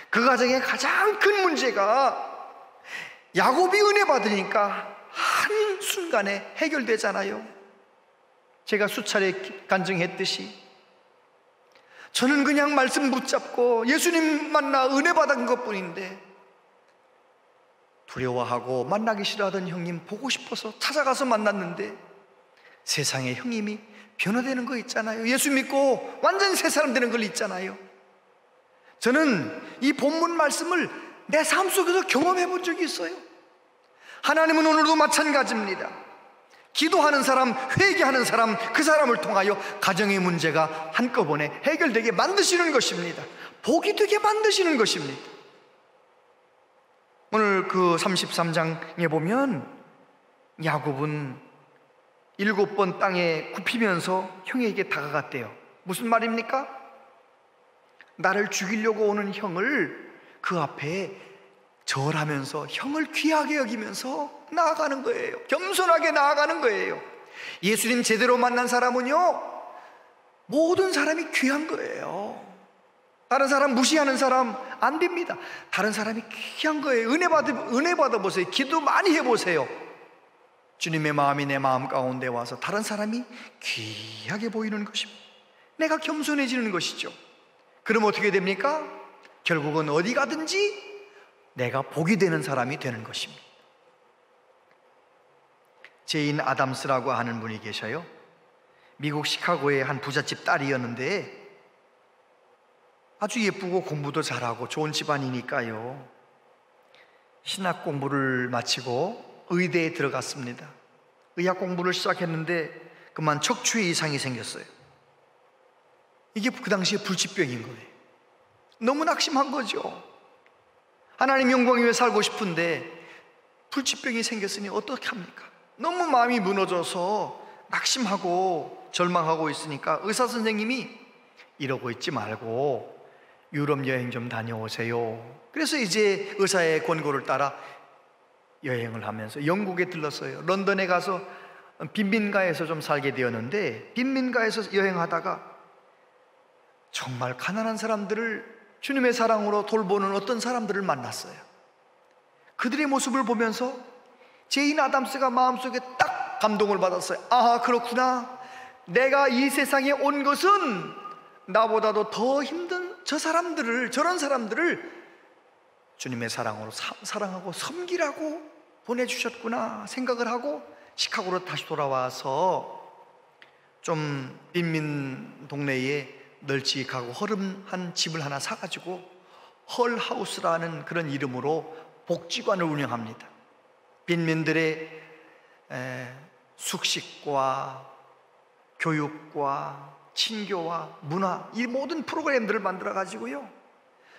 [SPEAKER 1] 그 가정의 가장 큰 문제가 야곱이 은혜 받으니까 한순간에 해결되잖아요. 제가 수차례 간증했듯이 저는 그냥 말씀 붙잡고 예수님 만나 은혜 받은 것뿐인데 두려워하고 만나기 싫어하던 형님 보고 싶어서 찾아가서 만났는데 세상에 형님이 변화되는 거 있잖아요. 예수 믿고 완전 새 사람 되는 걸 있잖아요. 저는 이 본문 말씀을 내 삶 속에서 경험해 본 적이 있어요. 하나님은 오늘도 마찬가지입니다. 기도하는 사람, 회개하는 사람, 그 사람을 통하여 가정의 문제가 한꺼번에 해결되게 만드시는 것입니다. 복이 되게 만드시는 것입니다. 오늘 그 33장에 보면 야곱은 7번 땅에 굽히면서 형에게 다가갔대요. 무슨 말입니까? 나를 죽이려고 오는 형을 그 앞에 절하면서 형을 귀하게 여기면서 나아가는 거예요. 겸손하게 나아가는 거예요. 예수님 제대로 만난 사람은요, 모든 사람이 귀한 거예요. 다른 사람 무시하는 사람 안 됩니다. 다른 사람이 귀한 거예요. 은혜 받아 보세요. 기도 많이 해보세요. 주님의 마음이 내 마음 가운데 와서 다른 사람이 귀하게 보이는 것입니다. 내가 겸손해지는 것이죠. 그럼 어떻게 됩니까? 결국은 어디 가든지 내가 복이 되는 사람이 되는 것입니다. 제인 아담스라고 하는 분이 계셔요. 미국 시카고의 한 부잣집 딸이었는데 아주 예쁘고 공부도 잘하고 좋은 집안이니까요, 신학 공부를 마치고 의대에 들어갔습니다. 의학 공부를 시작했는데 그만 척추에 이상이 생겼어요. 이게 그 당시에 불치병인 거예요. 너무 낙심한 거죠. 하나님 영광 위에 살고 싶은데 불치병이 생겼으니 어떻게 합니까? 너무 마음이 무너져서 낙심하고 절망하고 있으니까 의사 선생님이 이러고 있지 말고 유럽 여행 좀 다녀오세요. 그래서 이제 의사의 권고를 따라 여행을 하면서 영국에 들렀어요. 런던에 가서 빈민가에서 좀 살게 되었는데, 빈민가에서 여행하다가 정말 가난한 사람들을 주님의 사랑으로 돌보는 어떤 사람들을 만났어요. 그들의 모습을 보면서 제인 아담스가 마음속에 딱 감동을 받았어요. 아, 그렇구나. 내가 이 세상에 온 것은 나보다도 더 힘든 저런 사람들을 주님의 사랑으로 사랑하고 섬기라고 보내주셨구나 생각을 하고 시카고로 다시 돌아와서 좀 빈민 동네에 널찍하고 허름한 집을 하나 사가지고 헐하우스라는 그런 이름으로 복지관을 운영합니다. 빈민들의 숙식과 교육과 친교와 문화, 이 모든 프로그램들을 만들어 가지고요,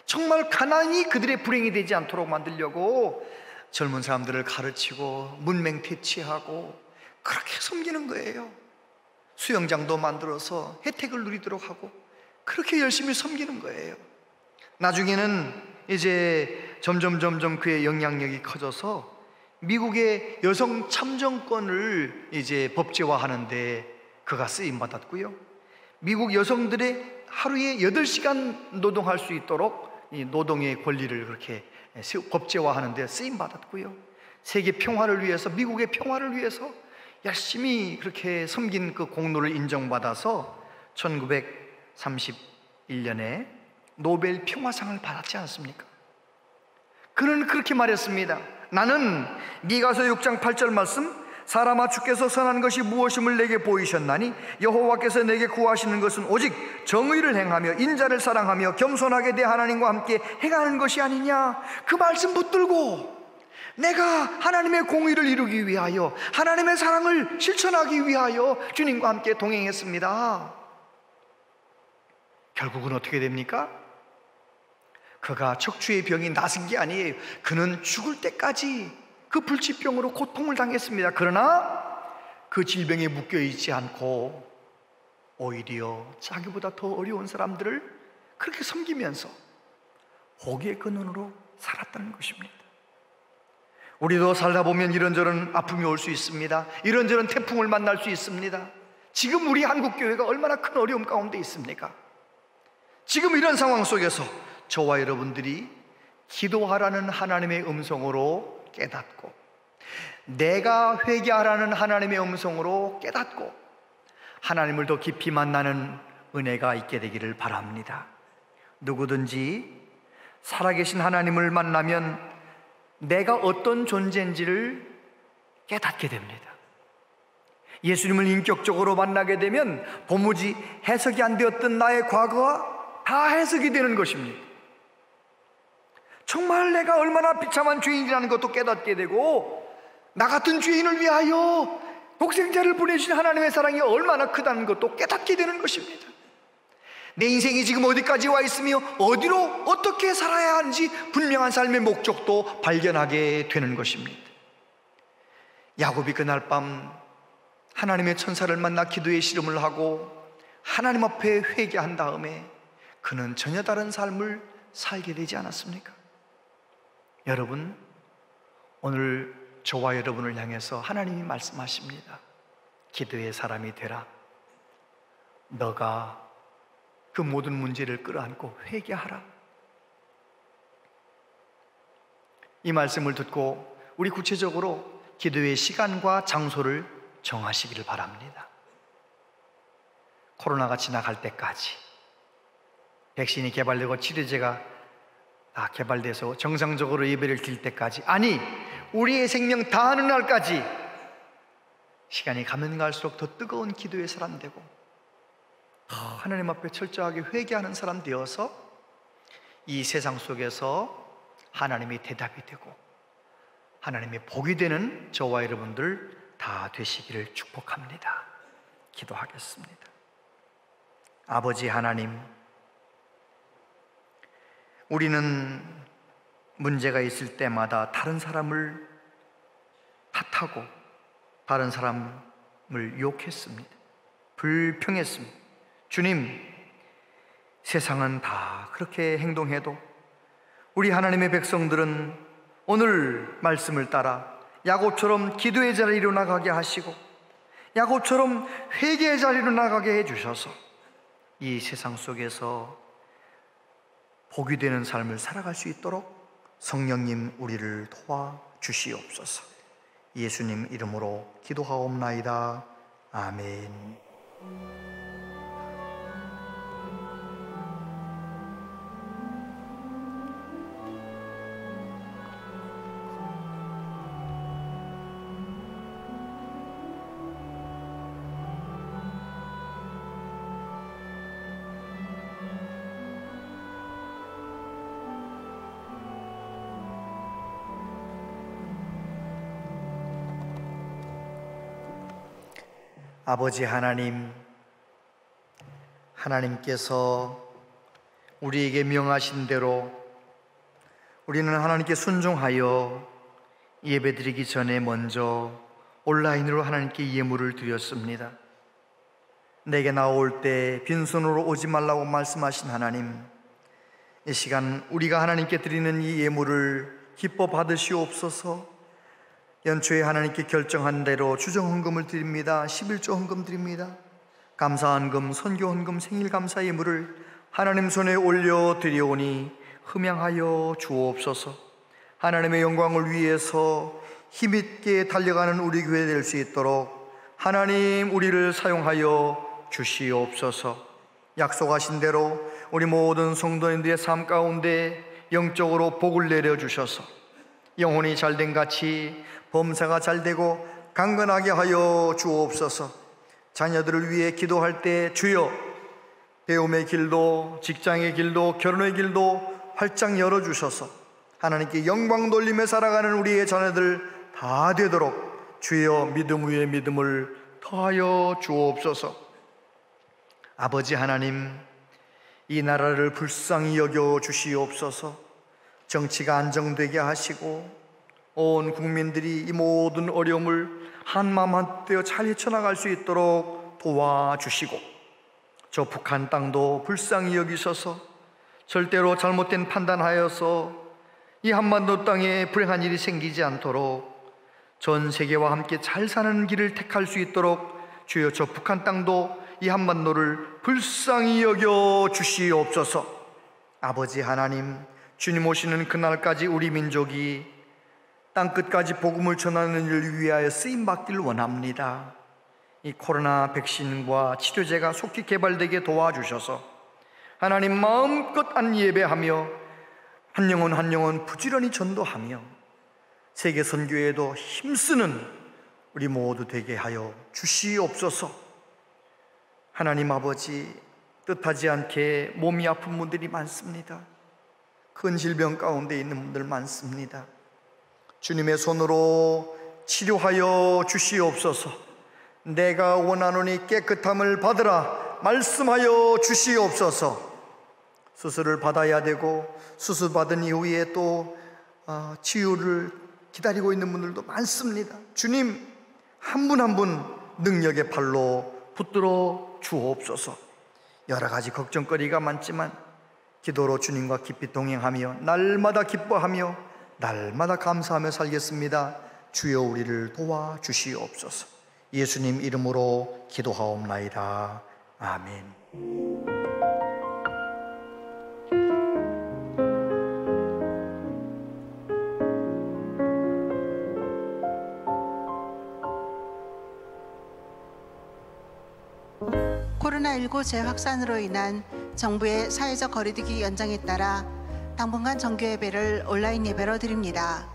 [SPEAKER 1] 정말 가난이 그들의 불행이 되지 않도록 만들려고 젊은 사람들을 가르치고 문맹 퇴치하고 그렇게 섬기는 거예요. 수영장도 만들어서 혜택을 누리도록 하고 그렇게 열심히 섬기는 거예요. 나중에는 이제 점점 그의 영향력이 커져서 미국의 여성 참정권을 이제 법제화하는데 그가 쓰임 받았고요, 미국 여성들의 하루에 8시간 노동할 수 있도록 이 노동의 권리를 그렇게 법제화하는 데 쓰임 받았고요, 세계 평화를 위해서, 미국의 평화를 위해서 열심히 그렇게 섬긴 그 공로를 인정받아서 1931년에 노벨 평화상을 받았지 않습니까? 그는 그렇게 말했습니다. 나는 미가서 6장 8절 말씀, 사람아 주께서 선한 것이 무엇임을 내게 보이셨나니 여호와께서 내게 구하시는 것은 오직 정의를 행하며 인자를 사랑하며 겸손하게 내 하나님과 함께 행하는 것이 아니냐. 그 말씀 붙들고 내가 하나님의 공의를 이루기 위하여, 하나님의 사랑을 실천하기 위하여 주님과 함께 동행했습니다. 결국은 어떻게 됩니까? 그가 척추의 병이 나은 게 아니에요. 그는 죽을 때까지 그 불치병으로 고통을 당했습니다. 그러나 그 질병에 묶여있지 않고 오히려 자기보다 더 어려운 사람들을 그렇게 섬기면서 복의 근원으로 살았다는 것입니다. 우리도 살다 보면 이런저런 아픔이 올 수 있습니다. 이런저런 태풍을 만날 수 있습니다. 지금 우리 한국교회가 얼마나 큰 어려움 가운데 있습니까? 지금 이런 상황 속에서 저와 여러분들이 기도하라는 하나님의 음성으로 깨닫고, 내가 회개하라는 하나님의 음성으로 깨닫고 하나님을 더 깊이 만나는 은혜가 있게 되기를 바랍니다. 누구든지 살아계신 하나님을 만나면 내가 어떤 존재인지를 깨닫게 됩니다. 예수님을 인격적으로 만나게 되면 도무지 해석이 안 되었던 나의 과거가 다 해석이 되는 것입니다. 정말 내가 얼마나 비참한 죄인이라는 것도 깨닫게 되고, 나 같은 죄인을 위하여 독생자를 보내주신 하나님의 사랑이 얼마나 크다는 것도 깨닫게 되는 것입니다. 내 인생이 지금 어디까지 와 있으며 어디로 어떻게 살아야 하는지 분명한 삶의 목적도 발견하게 되는 것입니다. 야곱이 그날 밤 하나님의 천사를 만나 기도의 씨름을 하고 하나님 앞에 회개한 다음에 그는 전혀 다른 삶을 살게 되지 않았습니까? 여러분, 오늘 저와 여러분을 향해서 하나님이 말씀하십니다. 기도의 사람이 되라. 너가 그 모든 문제를 끌어안고 회개하라. 이 말씀을 듣고 우리 구체적으로 기도의 시간과 장소를 정하시기를 바랍니다. 코로나가 지나갈 때까지, 백신이 개발되고 치료제가 다 개발돼서 정상적으로 예배를 드릴 때까지, 아니 우리의 생명 다하는 날까지 시간이 가면 갈수록 더 뜨거운 기도의 사람 되고 더 하나님 앞에 철저하게 회개하는 사람 되어서 이 세상 속에서 하나님이 대답이 되고 하나님의 복이 되는 저와 여러분들 다 되시기를 축복합니다. 기도하겠습니다. 아버지 하나님, 우리는 문제가 있을 때마다 다른 사람을 탓하고 다른 사람을 욕했습니다. 불평했습니다. 주님, 세상은 다 그렇게 행동해도 우리 하나님의 백성들은 오늘 말씀을 따라 야곱처럼 기도의 자리로 나가게 하시고 야곱처럼 회개의 자리로 나가게 해주셔서 이 세상 속에서 복이 되는 삶을 살아갈 수 있도록 성령님 우리를 도와주시옵소서. 예수님 이름으로 기도하옵나이다. 아멘. 아버지 하나님, 하나님께서 우리에게 명하신 대로 우리는 하나님께 순종하여 예배드리기 전에 먼저 온라인으로 하나님께 예물을 드렸습니다. 내게 나올 때 빈손으로 오지 말라고 말씀하신 하나님, 이 시간 우리가 하나님께 드리는 이 예물을 기뻐 받으시옵소서. 연초에 하나님께 결정한 대로 주정헌금을 드립니다. 11조 헌금 드립니다. 감사헌금, 선교헌금, 생일감사 예물을 하나님 손에 올려 드리오니 흠양하여 주옵소서. 하나님의 영광을 위해서 힘있게 달려가는 우리 교회 될 수 있도록 하나님 우리를 사용하여 주시옵소서. 약속하신 대로 우리 모든 성도님들의 삶 가운데 영적으로 복을 내려주셔서 영혼이 잘된 같이 범사가 잘되고 강건하게 하여 주옵소서. 자녀들을 위해 기도할 때 주여 배움의 길도 직장의 길도 결혼의 길도 활짝 열어주셔서 하나님께 영광 돌리며 살아가는 우리의 자녀들 다 되도록 주여 믿음 위에 믿음을 더하여 주옵소서. 아버지 하나님, 이 나라를 불쌍히 여겨 주시옵소서. 정치가 안정되게 하시고 온 국민들이 이 모든 어려움을 한마음 한뜻 잘 헤쳐나갈 수 있도록 도와주시고 저 북한 땅도 불쌍히 여기셔서 절대로 잘못된 판단하여서 이 한반도 땅에 불행한 일이 생기지 않도록 전 세계와 함께 잘 사는 길을 택할 수 있도록 주여 저 북한 땅도 이 한반도를 불쌍히 여겨 주시옵소서. 아버지 하나님, 주님 오시는 그날까지 우리 민족이 땅끝까지 복음을 전하는 일을 위하여 쓰임받기를 원합니다. 이 코로나 백신과 치료제가 속히 개발되게 도와주셔서 하나님 마음껏 안예배하며 한 영혼 한 영혼 부지런히 전도하며 세계 선교에도 힘쓰는 우리 모두 되게 하여 주시옵소서. 하나님 아버지, 뜻하지 않게 몸이 아픈 분들이 많습니다. 큰 질병 가운데 있는 분들 많습니다. 주님의 손으로 치료하여 주시옵소서. 내가 원하노니 깨끗함을 받으라 말씀하여 주시옵소서. 수술을 받아야 되고 수술 받은 이후에 또 치유를 기다리고 있는 분들도 많습니다. 주님, 한 분 한 분 능력의 팔로 붙들어 주옵소서. 여러 가지 걱정거리가 많지만 기도로 주님과 깊이 동행하며 날마다 기뻐하며 날마다 감사하며 살겠습니다. 주여 우리를 도와주시옵소서. 예수님 이름으로 기도하옵나이다. 아멘.
[SPEAKER 6] 코로나19 재확산으로 인한 정부의 사회적 거리두기 연장에 따라 당분간 정규 예배를 온라인 예배로 드립니다.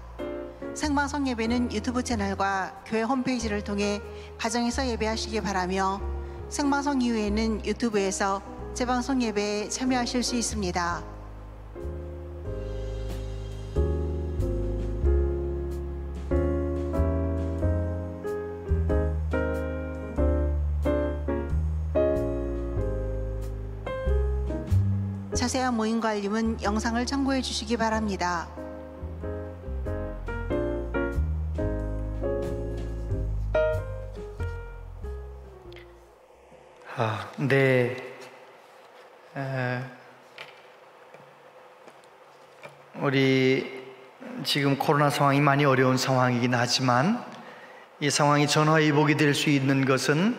[SPEAKER 6] 생방송 예배는 유튜브 채널과 교회 홈페이지를 통해 가정에서 예배하시기 바라며, 생방송 이후에는 유튜브에서 재방송 예배에 참여하실 수 있습니다. 자세한 모임 관림은 영상을 참고해 주시기 바랍니다.
[SPEAKER 1] 네. 우리 지금 코로나 상황이 많이 어려운 상황이긴 하지만 이 상황이 전화위복이 될 수 있는 것은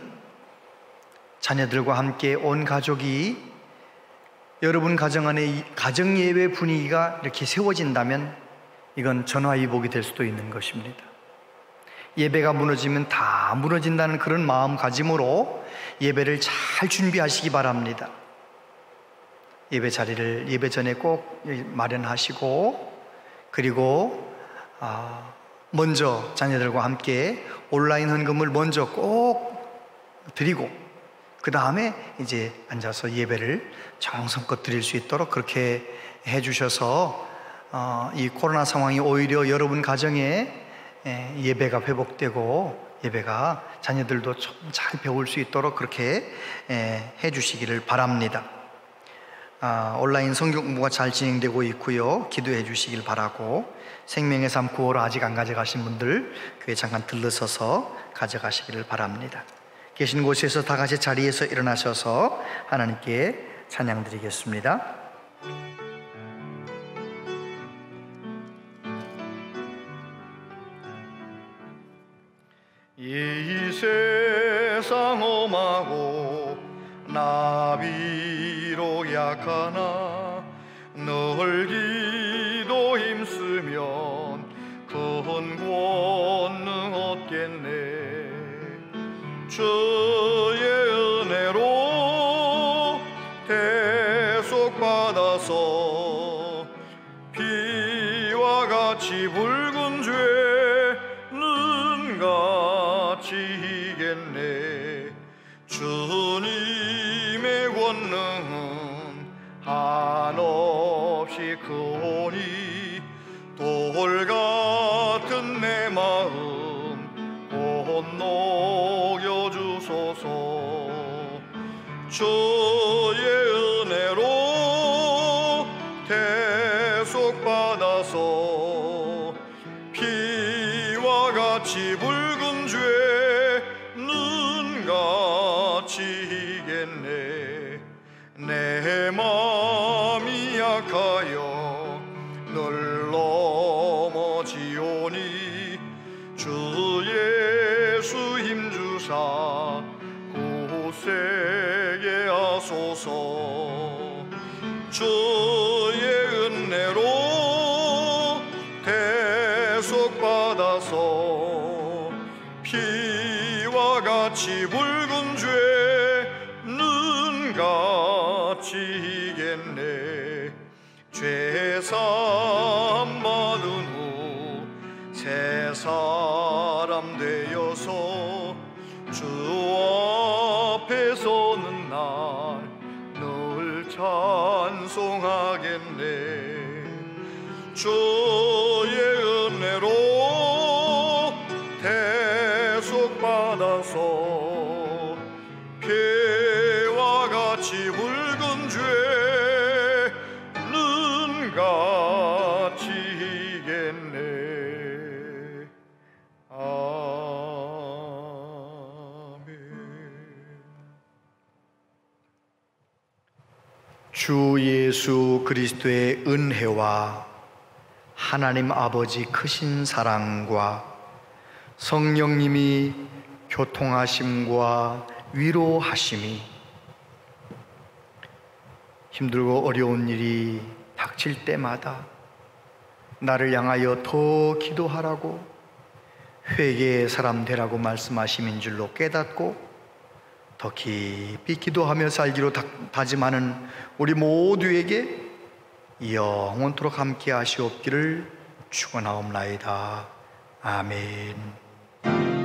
[SPEAKER 1] 자녀들과 함께 온 가족이 여러분 가정 안에 가정예배 분위기가 이렇게 세워진다면 이건 전화위복이 될 수도 있는 것입니다. 예배가 무너지면 다 무너진다는 그런 마음가짐으로 예배를 잘 준비하시기 바랍니다. 예배 자리를 예배 전에 꼭 마련하시고, 그리고 먼저 자녀들과 함께 온라인 헌금을 먼저 꼭 드리고, 그 다음에 이제 앉아서 예배를 정성껏 드릴 수 있도록 그렇게 해주셔서 이 코로나 상황이 오히려 여러분 가정에 예배가 회복되고 예배가 자녀들도 잘 배울 수 있도록 그렇게 해주시기를 바랍니다. 온라인 성경 공부가 잘 진행되고 있고요. 기도해 주시길 바라고, 생명의 삶 9월 아직 안 가져가신 분들 교회 잠깐 들러서서 가져가시기를 바랍니다. 계신 곳에서 다 같이 자리에서 일어나셔서 하나님께 찬양 드리겠습니다. 이 세상 험하고 나비로 약하나 늘 기도 힘쓰면 큰 권능 얻겠네. 주의 은혜로 대속받아서 비와 같이 붉은 죄는 같이 이겠네. 주님의 권능은 한없이 크오니 돌 같은 내 마음 곧 녹여주소서. 주의 은혜로 대속받아서 피와 같이 붉은 죄는 같이 이겠네. 내 마음이 약하여 늘 넘어지오니 주 예수 힘주사 굳세게 하소서. 주의 은혜로 대속받아서 피와 같이 붉은 죄는 같이 이겠네. 죄사함 받은 후 새 사람 되어서 주 앞에 서는 날 늘 찬송하겠네. 주의 은혜로 대속받아서 주 예수 그리스도의 은혜와 하나님 아버지 크신 사랑과 성령님이 교통하심과 위로하심이 힘들고 어려운 일이 닥칠 때마다 나를 향하여 더 기도하라고 회개의 사람 되라고 말씀하심인 줄로 깨닫고 더 깊이 기도하며 살기로 다짐하는 우리 모두에게 영원토록 함께 하시옵기를 축원하옵나이다. 아멘.